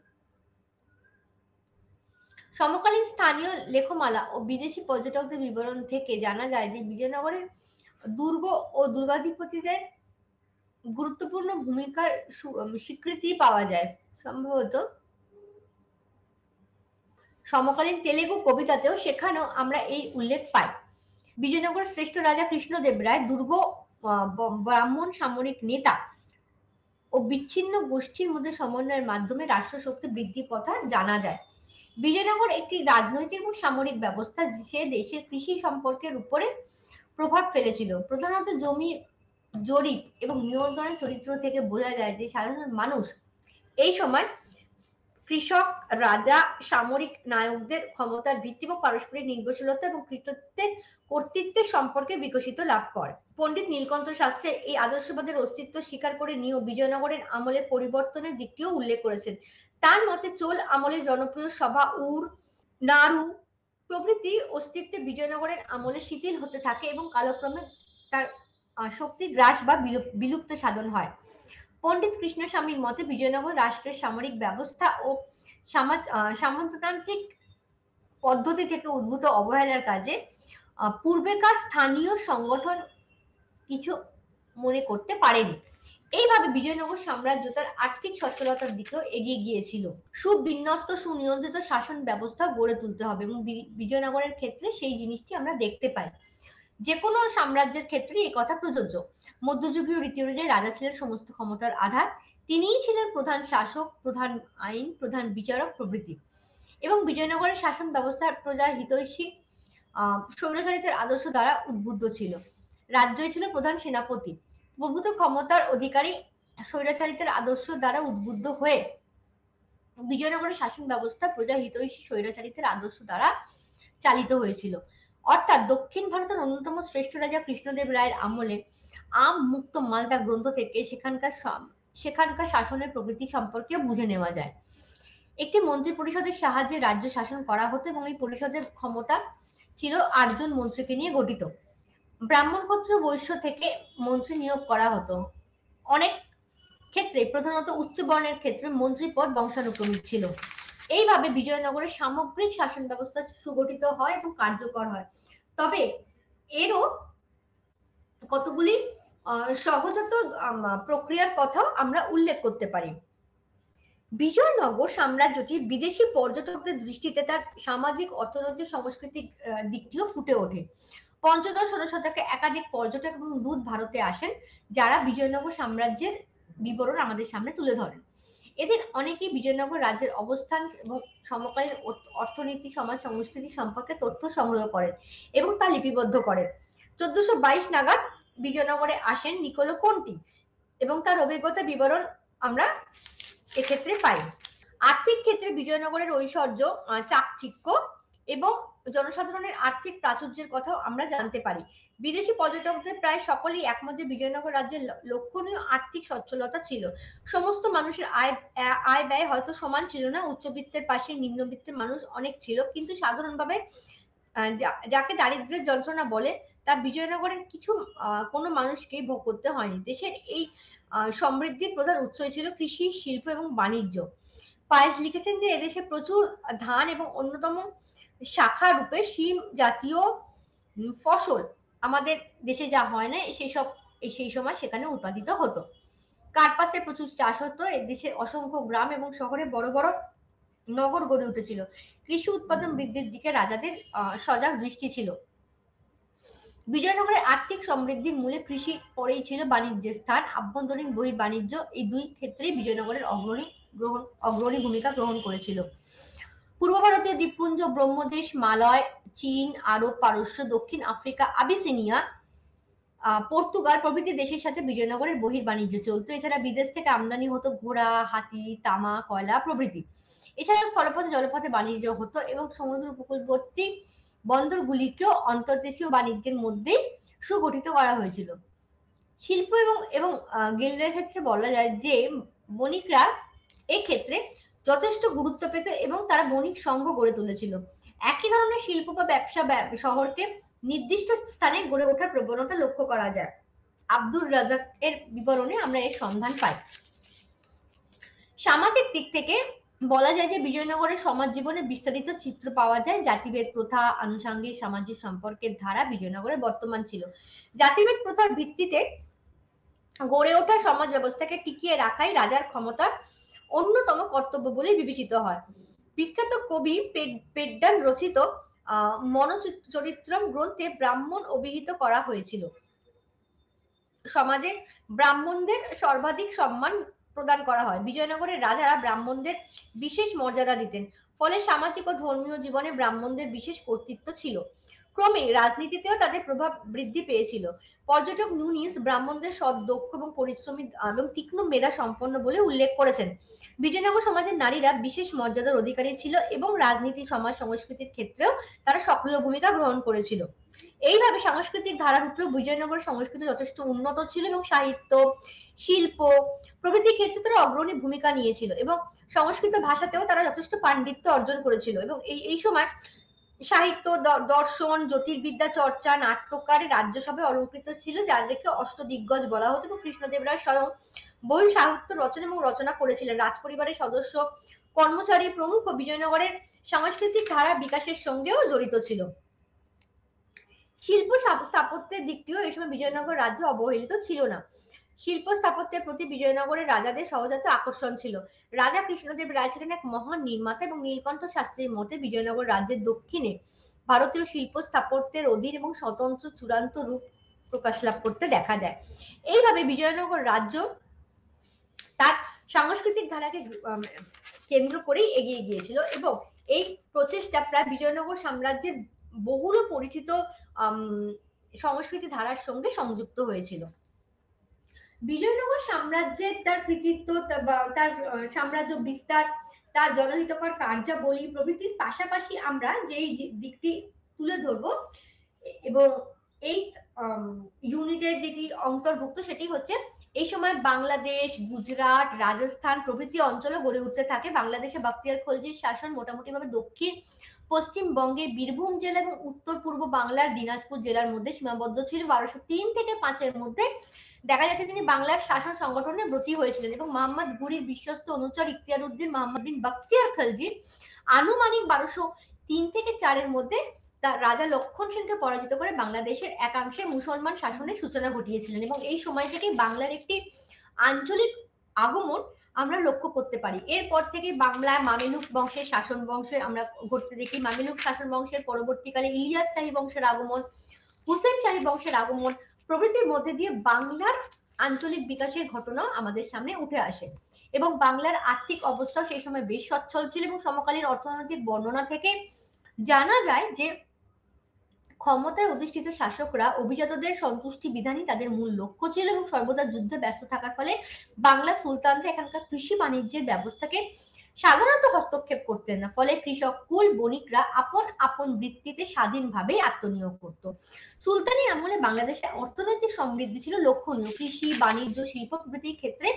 সমকালীন স্থানীয় লেখমালা ও বিদেশি পর্যটকদের বিবরণ থেকে জানা যায় যে বিজয়নগরের দুর্গ ও দুর্গাধিপতিদের গুরুত্বপূর্ণ ভূমিকার স্বীকৃতি পাওয়া যায়। সম্ভবত সমকালীন তেলেগু কবিতাতেও সেখানেও আমরা এই উল্লেখ পাই। বিজয়নগরের শ্রেষ্ঠ রাজা কৃষ্ণদেব রায় দুর্গ, ব্রাহ্মণ সামরিক নেতা ও বিচ্ছিন্ন গোষ্ঠীর মধ্যে সমন্বয়ের মাধ্যমে রাষ্ট্রশক্তি বৃদ্ধির কথা জানা যায়। বিজয়নগর একটি রাজনৈতিক এবং সামরিক ব্যবস্থা সে দেশের কৃষি সম্পর্কের উপরে প্রভাব ফেলেছিল। প্রধানত জমি জরিপ এবং নিয়ন্ত্রণের চরিত্র থেকে বোঝা যায় যে সাধারণ মানুষ এই সময় কৃষক, রাজা, সামরিক নায়কদের ক্ষমতার ভিত্তি এবং পারস্পরিক নির্ভরশীলতা এবং কর্তৃত্বের সম্পর্কে বিকশিত লাভ করে। পণ্ডিত নীলকণ্ঠ শাস্ত্রী এই আদর্শবাদের অস্তিত্ব স্বীকার করে নিয়েও বিজয়নগরের আমলে পরিবর্তনের দিকটিও উল্লেখ করেছেন। তার মতে চোল আমলের জনপ্রিয় সভা উর, নাড়ু প্রভৃতি অস্তিত্বে বিজয়নগরের আমলে শিথিল হতে থাকে এবং কালক্রমে তার শক্তি হ্রাস বা বিলুপ্ত সাধন হয়। পণ্ডিত কৃষ্ণস্বামীর মতে বিজয়নগর রাষ্ট্রের সামরিক ব্যবস্থা ও সামন্ততান্ত্রিক পদ্ধতি থেকে উদ্ভূত অবহেলার কাজে পূর্বেকার স্থানীয় সংগঠন কিছু মনে করতে পারেনি। এইভাবে বিজয়নগর সাম্রাজ্য তার আর্থিক সচ্ছলতার দিকেও এগিয়ে গিয়েছিল। সুবিন্যস্ত সুনিয়ন্ত্রিত শাসন ব্যবস্থা গড়ে তুলতে হবে এবং বিজয়নগরের ক্ষেত্রে সেই জিনিসটি আমরা দেখতে পাই। যে কোনো সাম্রাজ্যের ক্ষেত্রে এই কথা প্রযোজ্য। মধ্যযুগীয় রীতি অনুযায়ী রাজা ছিলেন সমস্ত ক্ষমতার আধার। তিনিই ছিলেন প্রধান শাসক, প্রধান আইন, প্রধান বিচারক প্রভৃতি। এবং বিজয়নগরের শাসন ব্যবস্থা প্রজা হিতৈষী স্বৈরচারিতের আদর্শ দ্বারা উদ্বুদ্ধ ছিল। রাজ্যই ছিল প্রধান সেনাপতি। প্রভূত ক্ষমতার অধিকারী স্বৈরাচারিতার আদর্শ দ্বারা উদ্বুদ্ধ হয়ে বিজয়নগরের শাসন ব্যবস্থা প্রজা হিতৈষী স্বৈরাচারিতার আদর্শ দ্বারা চালিত হয়েছিল। অর্থাৎ দক্ষিণ ভারতের অন্যতম শ্রেষ্ঠ রাজা কৃষ্ণদেব রায়ের আমলে আম মুক্ত মালদা গ্রন্থ থেকে সেখানকার শাসনের প্রকৃতি সম্পর্কে বুঝে নেওয়া যায়। একটি মন্ত্রী পরিষদের সাহায্যে রাজ্য শাসন করা হতো এবং এই পরিষদের ক্ষমতা ছিল 8 জন মন্ত্রীকে নিয়ে গঠিত। ব্রাহ্মণ ক্ষত্র বৈশ্য থেকে মন্ত্রী নিয়োগ করা হতো। অনেক ক্ষেত্রে প্রধানত উচ্চ বর্ণের ক্ষেত্রে মন্ত্রী পদ বংশানুক্রমিক ছিল। এইভাবে বিজয়নগরের সামগ্রিক শাসন ব্যবস্থা সুগঠিত হয় এবং কার্যকর হয়। তবে এরও কতগুলি সহজাত প্রক্রিয়ার কথাও আমরা উল্লেখ করতে পারি। বিজয়নগর সাম্রাজ্যটি বিদেশি পর্যটকদের দৃষ্টিতে তার সামাজিক, অর্থনৈতিক, সাংস্কৃতিক দিকটিও ফুটে ওঠে। পঞ্চদশ ষোড়শ শতকে একাধিক পর্যটক এবং দূত ভারতে আসেন, যারা বিজয়নগর সাম্রাজ্যের বিবরণ আমাদের সামনে তুলে ধরেন। এদের অনেকেই বিজয়নগর রাজ্যের অবস্থান এবং সমকালীন অর্থনীতি, সমাজ, সংস্কৃতি সম্পর্কে তথ্য সংগ্রহ করেন এবং তা লিপিবদ্ধ করেন। 1422 নাগাদ বিজয়নগরে আসেন নিকোলো কন্টি এবং তার অভিজ্ঞতা বিবরণ আমরা এক্ষেত্রে পাই। আর্থিক ক্ষেত্রে বিজয়নগরের ঐশ্বর্য, চাকচিক্য এবং জনসাধারণের আর্থিক প্রাচুর্যের কথাও আমরা জানতে পারি। বিদেশি পর্যটকদের প্রায় সকলেই একমত যে বিজয়নগর রাজ্যের লক্ষণীয় আর্থিক সচ্ছলতা ছিল। সমস্ত মানুষের আয় ব্যয় হয়তো সমান ছিল না, উচ্চবিত্তের পাশে নিম্নবিত্তের মানুষ অনেক ছিল, কিন্তু সাধারণভাবে যাকে দারিদ্র্যের যন্ত্রণা বলে তা বিজয়নগরের কোনো মানুষকেই ভোগ করতে হয়নি। দেশের এই সমৃদ্ধির প্রধান উৎসই ছিল কৃষি, শিল্প এবং বাণিজ্য। পায়েস লিখেছেন যে এদেশে প্রচুর ধান এবং অন্যতম শাখা রূপে শিম জাতীয় ফসল আমাদের দেশে যা হয় না সেই সময় সেখানে উৎপাদিত হতো। কার্পাসে প্রচুর চাষ হতো। এদেশে অসংখ্য গ্রাম এবং শহরে বড় বড় নগর গড়ে উঠেছিল। কৃষি উৎপাদন বৃদ্ধির দিকে রাজাদের সজাগ দৃষ্টি ছিল। বিজয়নগরের আর্থিক সমৃদ্ধির মূলে কৃষি, পরেই ছিল বাণিজ্যের স্থান। আভ্যন্তরীণ বহির্বাণিজ্য এই দুই ক্ষেত্রেই বিজয়নগরের অগ্রণী ভূমিকা গ্রহণ করেছিল। পূর্ব ভারতীয় দ্বীপপুঞ্জ, ব্রহ্মদেশ, মালয়, চীন, আরব, পারস্য, দক্ষিণ আফ্রিকা, আবিসিনিয়া, পর্তুগাল প্রভৃতি দেশের সাথে বিজয়নগরের বহির্বাণিজ্য চলতো। এছাড়া বিদেশ থেকে আমদানি হতো ঘোড়া, হাতি, তামা, কয়লা প্রভৃতি। এছাড়া স্থলপথে, জলপথে বাণিজ্য হতো এবং সমুদ্র উপকূলবর্তী বন্দরগুলিকেও অন্তর্দেশীয় বাণিজ্যের মধ্যে সুগঠিত করা হয়েছিল। শিল্প এবং গিল্ডের ক্ষেত্রে বলা যায় যে বণিকরা এক্ষেত্রে যথেষ্ট গুরুত্ব পেত এবং তারা বণিক সংঘ গড়ে তুলেছিল। একই ধরনের শিল্প বা ব্যবসা শহরকে নির্দিষ্ট স্থানে গড়ে ওঠার প্রবণতা লক্ষ্য করা যায়। আব্দুর রাজাক এর বিবরণে আমরা এর সন্ধান পাই। সামাজিক দিক থেকে বলা যায় যে বিজয়নগরের সমাজ জীবনে বিস্তারিত চিত্র পাওয়া যায়। জাতিভেদ প্রথা, আনুষঙ্গিক সামাজিক সম্পর্কের ধারা বিজয়নগরে বর্তমান ছিল। জাতিভেদ প্রথার ভিত্তিতে গড়ে ওঠা সমাজ ব্যবস্থাকে টিকিয়ে রাখাই রাজার ক্ষমতার অন্যতম কর্তব্য বলে বিবেচিত হয়। বিখ্যাত কবি পেড্ডান রচিত মনচরিত্রম গ্রন্থে ব্রাহ্মণ অভিহিত করা হয়েছিল। সমাজে ব্রাহ্মণদের সর্বাধিক সম্মান প্রদান করা হয়। বিজয়নগরের রাজারা ব্রাহ্মণদের বিশেষ মর্যাদা দিতেন। ফলে সামাজিক ও ধর্মীয় জীবনে ব্রাহ্মণদের বিশেষ কর্তৃত্ব ছিল। ক্রমে রাজনীতিতেও তাদের প্রভাব বৃদ্ধি পেয়েছিল। পর্যটক নুনিস ব্রাহ্মণদের সৎ, দক্ষ এবং পরিশ্রমী এবং তীক্ষ্ণ মেধা সম্পন্ন বলে উল্লেখ করেছেন। বিজয়নগর সমাজের নারীরা বিশেষ মর্যাদার অধিকারী ছিল এবং রাজনীতি, সমাজ, সংস্কৃতির ক্ষেত্রেও তারা সক্রিয় ভূমিকা গ্রহণ করেছিল। এইভাবে সাংস্কৃতিক ধারারূপেও বিজয়নগর সংস্কৃতি যথেষ্ট উন্নত ছিল এবং সাহিত্য, শিল্প প্রভৃতি ক্ষেত্রে তারা অগ্রণী ভূমিকা নিয়েছিল এবং সংস্কৃত ভাষাতেও তারা যথেষ্ট পাণ্ডিত্য অর্জন করেছিল এবং এই সময় সাহিত্য, দর্শন, জ্যোতির্বিদ্যা চর্চা, নাট্যকারে রাজ্যসভায় অলঙ্কৃত ছিল, যাদেরকে অষ্টদিগ্গজ বলা হতো এবং কৃষ্ণদেব রায় স্বয়ং বহু সাহিত্য রচনা করেছিলেন। রাজপরিবারের সদস্য, কর্মচারী প্রমুখ বিজয়নগরের সাংস্কৃতিক ধারা বিকাশের সঙ্গেও জড়িত ছিল। শিল্প স্থাপত্যের দিকটিও এই সময় বিজয়নগর রাজ্য অবহেলিত ছিল না। শিল্প স্থাপত্যের প্রতি বিজয়নগরের রাজাদের সহজাত আকর্ষণ ছিল। রাজা কৃষ্ণদেব রায় ছিলেন এক মহান নির্মাতা এবং নীলকণ্ঠ শাস্ত্রীর মতে বিজয়নগর রাজ্যের দক্ষিণে ভারতীয় শিল্প স্থাপত্যের অধীন এবং স্বতন্ত্র চূড়ান্ত রূপ প্রকাশ লাভ করতে দেখা যায়। এইভাবে বিজয়নগর রাজ্য তার সাংস্কৃতিক ধারাকে কেন্দ্র করেই এগিয়ে গিয়েছিল এবং এই প্রচেষ্টা প্রায় বিজয়নগর সাম্রাজ্যের বহুল পরিচিত সংস্কৃতি ধারার সঙ্গে সংযুক্ত হয়েছিল। বিজয়নগর সাম্রাজ্যের তার কৃতিত্ব তার সাম্রাজ্য বিস্তার, তার জনহিতকর কার্যাবলী প্রভৃতির পাশাপাশি আমরা যেই দিকটি তুলে ধরবো এবং এই ইউনিটের যেটি অন্তর্ভুক্ত সেটি হচ্ছে এই সময় বাংলাদেশ, গুজরাট, রাজস্থান প্রভৃতি অঞ্চলে গড়ে উঠতে থাকে। বাংলাদেশে বখতিয়ার খলজির শাসন মোটামুটি ভাবে দক্ষিণ পশ্চিমবঙ্গের বীরভূম জেলা এবং উত্তর পূর্ব বাংলার দিনাজপুর জেলার মধ্যে সীমাবদ্ধ ছিল। 1203 থেকে 5-এর মধ্যে দেখা যাচ্ছে তিনি বাংলার শাসন সংগঠনে ব্রতী হয়েছিলেন এবং মোহাম্মদ ঘুরির বিশ্বস্ত অনুচর ইখতিয়ার উদ্দিন মোহাম্মদ বখতিয়ার খলজি আনুমানিক 1203 থেকে 4-এর মধ্যে তার রাজা লক্ষণ সেনকে পরাজিত করে বাংলাদেশের একাংশে মুসলমান শাসনের সূচনা ঘটিয়েছিলেন এবং এই সময় থেকে বাংলার একটি আঞ্চলিক আগমন আমরা লক্ষ্য করতে পারি। এরপর থেকে বাংলায় মামেলুক বংশের শাসন বংশের আমরা ঘটতে দেখি। মামেলুক শাসন বংশের পরবর্তীকালে ইলিয়াস শাহী বংশের আগমন, হুসেন শাহী বংশের আগমন প্রভৃতির মধ্যে দিয়ে বাংলার আঞ্চলিক বিকাশের ঘটনা আমাদের সামনে উঠে আসে এবং বাংলার আর্থিক অবস্থাও সেই সময় বেশ সচ্ছল ছিল এবং সমকালীন অর্থনৈতিক বর্ণনা থেকে জানা যায় যে ক্ষমতায় অধিষ্ঠিত শাসকরা অভিজাতদের সন্তুষ্টি বিধানই তাদের মূল লক্ষ্য ছিল এবং সর্বদা যুদ্ধে ব্যস্ত থাকার ফলে বাংলা সুলতানরা এখানকার কৃষি বাণিজ্যের ব্যবস্থাকে সাধারণত হস্তক্ষেপ করতেন না। ফলে কৃষক কুল বণিকরা আপন আপন বৃত্তিতে স্বাধীনভাবে আত্মনিয়োগ করত। সুলতানি আমলে বাংলাদেশে অর্থনৈতিক সমৃদ্ধি ছিল লক্ষণীয়। কৃষি, বাণিজ্য, শিল্প প্রভৃতির ক্ষেত্রে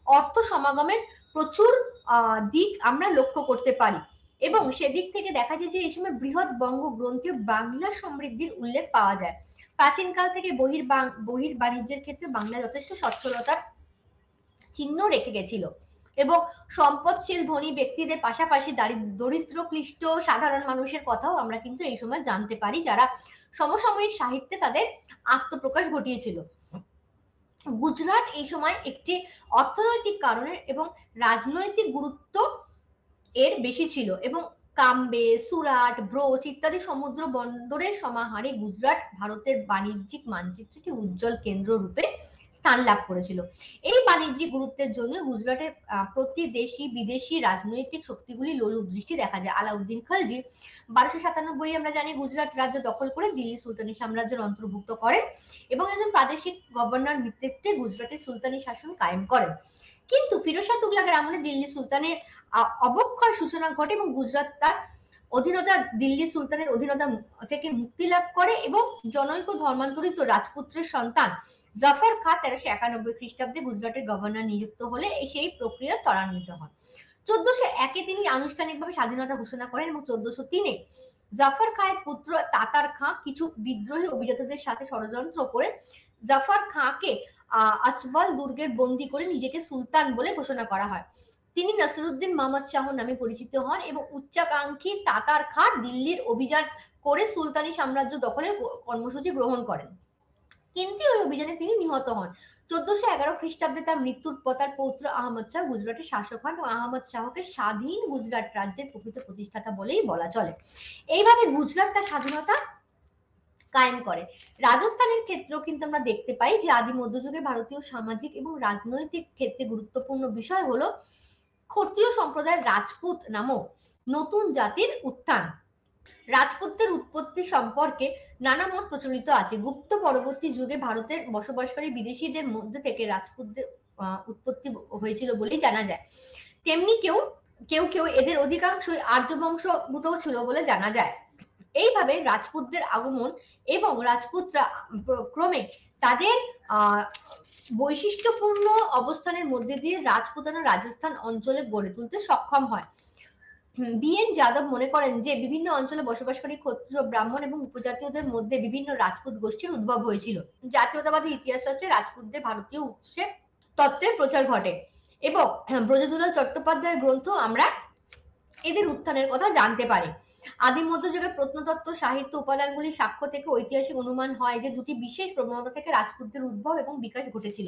অর্থ সমাগমের প্রচুর দিক আমরা লক্ষ্য করতে পারি এবং সেদিক থেকে দেখা যায় যে এই সময় বৃহৎ বঙ্গ গ্রন্থে বাংলা সমৃদ্ধির উল্লেখ পাওয়া যায়। প্রাচীনকাল থেকে বহির বাণিজ্যের ক্ষেত্রে বাংলা যথেষ্ট সচ্ছলতার চিহ্ন রেখে গেছিল এবং সম্পদশীল ধনী ব্যক্তিদের পাশাপাশি দরিদ্র ক্লিষ্ট সাধারণ মানুষের কথাও আমরা কিন্তু এই সময় জানতে পারি যারা সমসাময়িক সাহিত্যে তাদের আত্মপ্রকাশ ঘটিয়েছিল। গুজরাট এই সময় একটি অর্থনৈতিক কারণে এবং রাজনৈতিক গুরুত্ব এর বেশি ছিল এবং কাম্বে, সুরাট, ব্রোচ ইত্যাদি সমুদ্র বন্দরের সমাহারে গুজরাট ভারতের বাণিজ্যিক মানচিত্রটি উজ্জ্বল কেন্দ্র রূপে স্থান লাভ করেছিল। এই বাণিজ্যিক গুরুত্বের জন্য গুজরাটের প্রতি দেশি বিদেশি রাজনৈতিক শক্তিগুলি লোলুপ দৃষ্টি দেখা যায়। আলাউদ্দিন খলজি 1297 আমরা জানি গুজরাট রাজ্য দখল করে দিল্লি সুলতানি সাম্রাজ্যের অন্তর্ভুক্ত করেন এবং একজন প্রাদেশিক গভর্নর নেতৃত্বে গুজরাটের সুলতানি শাসন কায়েম করেন। কিন্তু ফিরোজ শাহ তুগলকের আমলে দিল্লি সুলতানের অবক্ষয় সূচনা ঘটে এবং গুজরাট তার অধীনতা দিল্লি সুলতানের অধীনতা থেকে মুক্তি লাভ করে এবং জনৈক ধর্মান্তরিত রাজপুত্রের সন্তান জাফর খাঁ 1391 খ্রিস্টাব্দে গুজরাটের গভর্নর নিযুক্ত হলে সেই প্রক্রিয়া ত্বরান্বিত হয়। 1401-এ তিনি আনুষ্ঠানিকভাবে স্বাধীনতা ঘোষণা করেন এবং 1403-এ জাফর খাঁয়ের পুত্র তাতার খাঁ কিছু বিদ্রোহী অভিজাতদের সাথে ষড়যন্ত্র করে জাফর খাঁকে আসওয়াল দুর্গের বন্দী করে নিজেকে সুলতান বলে ঘোষণা করা হয়। তিনি নাসিরুদ্দিন মোহাম্মদ শাহ নামে পরিচিত হন এবং উচ্চাকাঙ্ক্ষী তাতার খাঁ দিল্লির অভিযান করে সুলতানি সাম্রাজ্য দখলের কর্মসূচি গ্রহণ করেন, কিন্তু ওই অভিযানে তিনি নিহত হন। 1411 খ্রিস্টাব্দে তার মৃত্যুর পর তার পৌত্র আহমদ শাহ গুজরাটের শাসক হন এবং আহমদ শাহকে স্বাধীন গুজরাট রাজ্যের প্রকৃত প্রতিষ্ঠাতা বলেই বলা চলে। এইভাবে গুজরাট তার স্বাধীনতা কায়েম করে। রাজস্থানের ক্ষেত্রেও কিন্তু আমরা দেখতে পাই যে আদি মধ্যযুগে ভারতীয় সামাজিক এবং রাজনৈতিক ক্ষেত্রে গুরুত্বপূর্ণ বিষয় হলো ক্ষত্রিয় সম্প্রদায়ের রাজপুত নামক নতুন জাতির উত্থান। রাজপুতদের উৎপত্তি সম্পর্কে নানা মত প্রচলিত আছে। গুপ্ত পরবর্তী যুগে ভারতের বসবাসকারী বিদেশিদের মধ্যে থেকে রাজপুতদের উৎপত্তি হয়েছিল বলেই জানা যায়। তেমনি কেউ কেউ কেউ এদের অধিকাংশই আর্য বংশভূত ছিল বলে জানা যায়। এইভাবে রাজপুতদের আগমন এবং রাজপুতরা ক্রমে তাদের বৈশিষ্ট্যপূর্ণ অবস্থানের মধ্যে দিয়ে রাজপুতানা রাজস্থান অঞ্চলে গড়ে তুলতে সক্ষম হয়। বি.এন. যাদব মনে করেন যে বিভিন্ন অঞ্চলে বসবাসকারী ক্ষত্রিয়, ব্রাহ্মণ এবং উপজাতীয়দের মধ্যে বিভিন্ন রাজপুত গোষ্ঠীর উদ্ভব হয়েছিল। জাতীয়তাবাদী ইতিহাস হচ্ছে রাজপুতদের ভারতীয় উৎসে তত্ত্বের প্রচার ঘটে এবং ব্রজদুলাল চট্টোপাধ্যায়ের গ্রন্থ আমরা এদের উত্থানের কথা জানতে পারি। আদি মধ্যযুগের প্রত্নতত্ত্ব সাহিত্য উপাদানগুলির সাক্ষ্য থেকে ঐতিহাসিক অনুমান হয় যে দুটি বিশেষ প্রবণতা থেকে রাজপুতদের উদ্ভব এবং বিকাশ ঘটেছিল।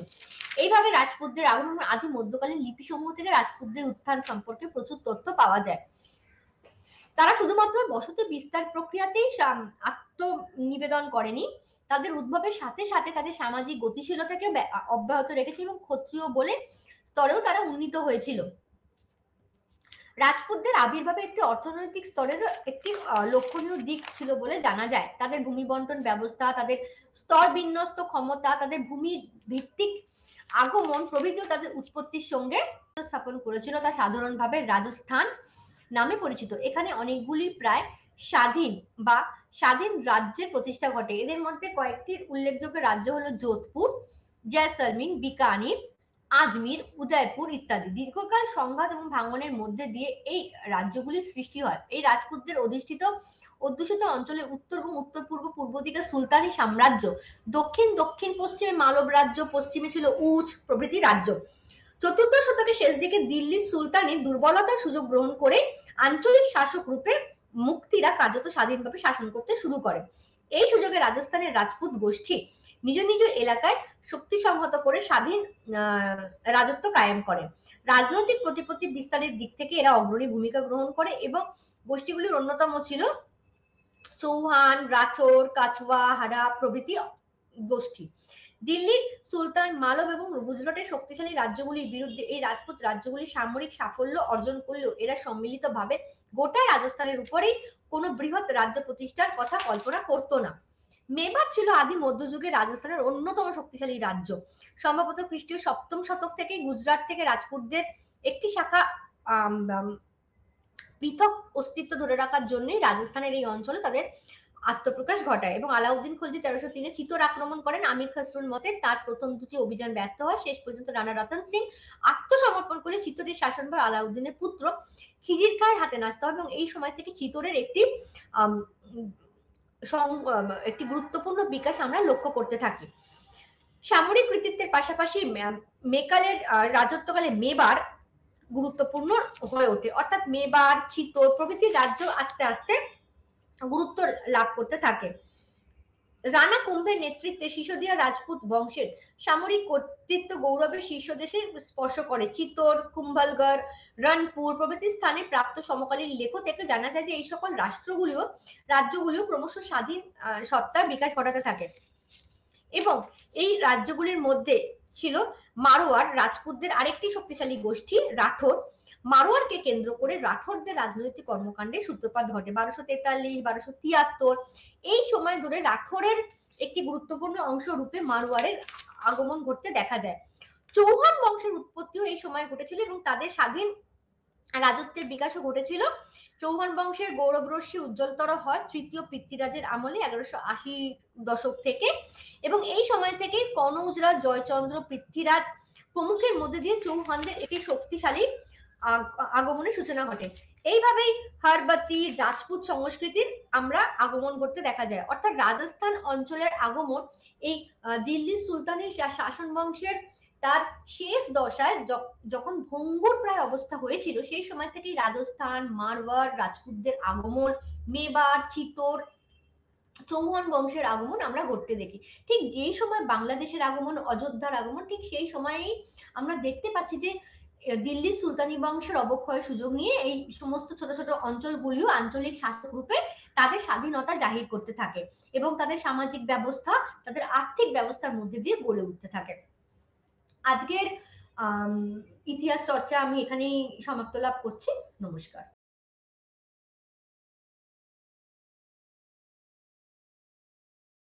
এইভাবে রাজপুতদের আগমন আদি মধ্যকালীন লিপিসমূহ থেকে রাজপুতদের উত্থান সম্পর্কে প্রচুর তথ্য পাওয়া যায়। তারা শুধুমাত্র বসতি বিস্তার প্রক্রিয়াতেই আত্মনিবেদন করেনি, তাদের উদ্ভবের সাথে সাথে তাদের সামাজিক গতিশীলতাকে অব্যাহত রেখেছিল এবং ক্ষত্রিয় বলে স্তরেও তারা উন্নীত হয়েছিল। রাজপুতদের আবির্ভাবে একটি অর্থনৈতিক স্তরের একটি লক্ষণীয় দিক ছিল বলে জানা যায়। তাদের ভূমি বন্টন ব্যবস্থা, তাদের স্তর বিন্যস্ত ক্ষমতা, তাদের ভূমি ভিত্তিক আগমন প্রভৃতিও তাদের উৎপত্তির সঙ্গে স্থাপন করেছিল, তা সাধারণভাবে রাজস্থান নামে পরিচিত। এখানে অনেকগুলি প্রায় স্বাধীন বা স্বাধীন রাজ্যের প্রতিষ্ঠা ঘটে। এদের মধ্যে কয়েকটি উল্লেখযোগ্য রাজ্য হলো যোধপুর, জয়সলমীর, বিকানির, আজমির, উদয়পুর ইত্যাদি। দীর্ঘকাল সংঘাত এবং ভাঙনের মধ্যে দিয়ে এই রাজ্যগুলির সৃষ্টি হয়। এই রাজপুতদের অধ্যুষিত অঞ্চলে উত্তর এবং উত্তর পূর্ব পূর্ব দিকে সুলতানি সাম্রাজ্য, দক্ষিণ পশ্চিমে মালব রাজ্য, পশ্চিমে ছিল উচ প্রভৃতি রাজ্য। চতুর্থ শতকের শেষ দিকে দিল্লির সুলতানি দুর্বলতার সুযোগ গ্রহণ করে আঞ্চলিক শাসক রূপে মুক্তিরা কার্যত স্বাধীনভাবে শাসন করতে শুরু করে। এই সুযোগে রাজস্থানের রাজপুত গোষ্ঠী নিজ নিজ এলাকায় শক্তি সংহত করে স্বাধীন রাজত্ব কায়েম করে। রাজনৈতিক প্রতিপত্তি বিস্তারের দিক থেকে এরা অগ্রণী ভূমিকা গ্রহণ করে এবং গোষ্ঠীগুলির অন্যতম ছিল চৌহান, রাঠোর, কাচওয়া, হারা প্রভৃতি গোষ্ঠী। দিল্লির সুলতান, মালব এবং গুজরাটের শক্তিশালী রাজ্যগুলির বিরুদ্ধে এই রাজপুত রাজ্যগুলি সামরিক সাফল্য অর্জন করলেও এরা সম্মিলিতভাবে গোটা রাজস্থানের উপরেই কোনো বৃহৎ রাজ্য প্রতিষ্ঠার কথা কল্পনা করতো না। মেবার ছিল আদি মধ্যযুগের রাজস্থানের অন্যতম শক্তিশালী রাজ্য। সম্ভবত খ্রিস্টীয় সপ্তম শতক থেকে গুজরাট থেকে রাজপুতদের একটি শাখা পৃথক অস্তিত্ব ধরে রাখার জন্যই রাজস্থানের এই অঞ্চলে তাদের আত্মপ্রকাশ ঘটায়। এবং আলাউদ্দিন খলজি 1303 চিতোর আক্রমণ করেন। আমির খসরুর মতে তার প্রথম দুটি অভিযান ব্যর্থ হয়। শেষ পর্যন্ত রানা রতন সিং আত্মসমর্পণ করলে চিতোরের শাসনভার আলাউদ্দিনের পুত্র খিজির খাঁর হাতে ন্যস্ত হয় এবং এই সময় থেকে চিতোরের একটি গুরুত্বপূর্ণ বিকাশ আমরা লক্ষ্য করতে থাকি। সামরিক কৃতিত্বের পাশাপাশি মেকালের রাজত্বকালে মেবার গুরুত্বপূর্ণ হয়ে ওঠে, অর্থাৎ মেবার, চিতোর প্রভৃতি রাজ্য আস্তে আস্তে গুরুত্ব লাভ করতে থাকে। রানা কুম্ভের নেতৃত্বে সিসোদিয়া রাজপুত বংশের সামরিক কর্তৃত্ব গৌরবের শীর্ষদেশে স্পর্শ করে। চিতোর, কুম্ভলগড়, রনপুর প্রভৃতি স্থানে প্রাপ্ত সমকালীন লেখ থেকে জানা যায় যে এই সকল রাজ্যগুলিও ক্রমশ স্বাধীন সত্তার বিকাশ ঘটাতে থাকে এবং এই রাজ্যগুলির মধ্যে ছিল মারোয়ার রাজপুতদের আরেকটি শক্তিশালী গোষ্ঠী রাঠোর। মারোয়ারকে কেন্দ্র করে রাঠোরদের রাজনৈতিক কর্মকাণ্ডের সূত্রপাত ঘটে 1243-1273। এই সময় ধরে রাঠোরের একটি গুরুত্বপূর্ণ অংশ রূপে মারোয়ারের আগমন ঘটতে দেখা যায়। চৌহান বংশের উৎপত্তিও এই সময় ঘটেছিল এবং তাদের স্বাধীন রাজত্বের বিকাশও ঘটেছিল। চৌহান বংশের গৌরব রশ্মি উজ্জ্বলতর হয় তৃতীয় পৃথ্বীরাজের আমলে 1180 দশক থেকে এবং এই সময় থেকে কনৌজরাজ, জয়চন্দ্র, পৃথ্বীরাজ প্রমুখের মধ্যে দিয়ে চৌহানদের একটি শক্তিশালী আগমনের সূচনা ঘটে। এইভাবেই হারবাতি রাজপুত সংস্কৃতির আমরা আগমন করতে দেখা যায়। অর্থাৎ রাজস্থান অঞ্চলের আগমন এই দিল্লি সুলতানি শাসন বংশের তার শেষ দশায় যখন ভঙ্গুর প্রায় অবস্থা হয়েছিল সেই সময় থেকেই রাজস্থান, মারওয়ার রাজপুতদের আগমন, মেবার, চিতোর, চৌহান বংশের আগমন আমরা ঘটতে দেখি। ঠিক যেই সময় বাংলাদেশের আগমন, অযোধ্যার আগমন, ঠিক সেই সময়েই আমরা দেখতে পাচ্ছি যে দিল্লি সুলতানি বংশের অবক্ষয়ের সুযোগ নিয়ে এই সমস্ত ছোট ছোট অঞ্চলগুলিও আঞ্চলিক শাসক রূপে তাদের স্বাধীনতা জাহির করতে থাকে এবং তাদের সামাজিক ব্যবস্থা, তাদের আর্থিক ব্যবস্থার মধ্যে দিয়ে গড়ে উঠতে থাকে। আজকের ইতিহাস চর্চা আমি এখানেই সমাপ্ত লাভ করছি। নমস্কার।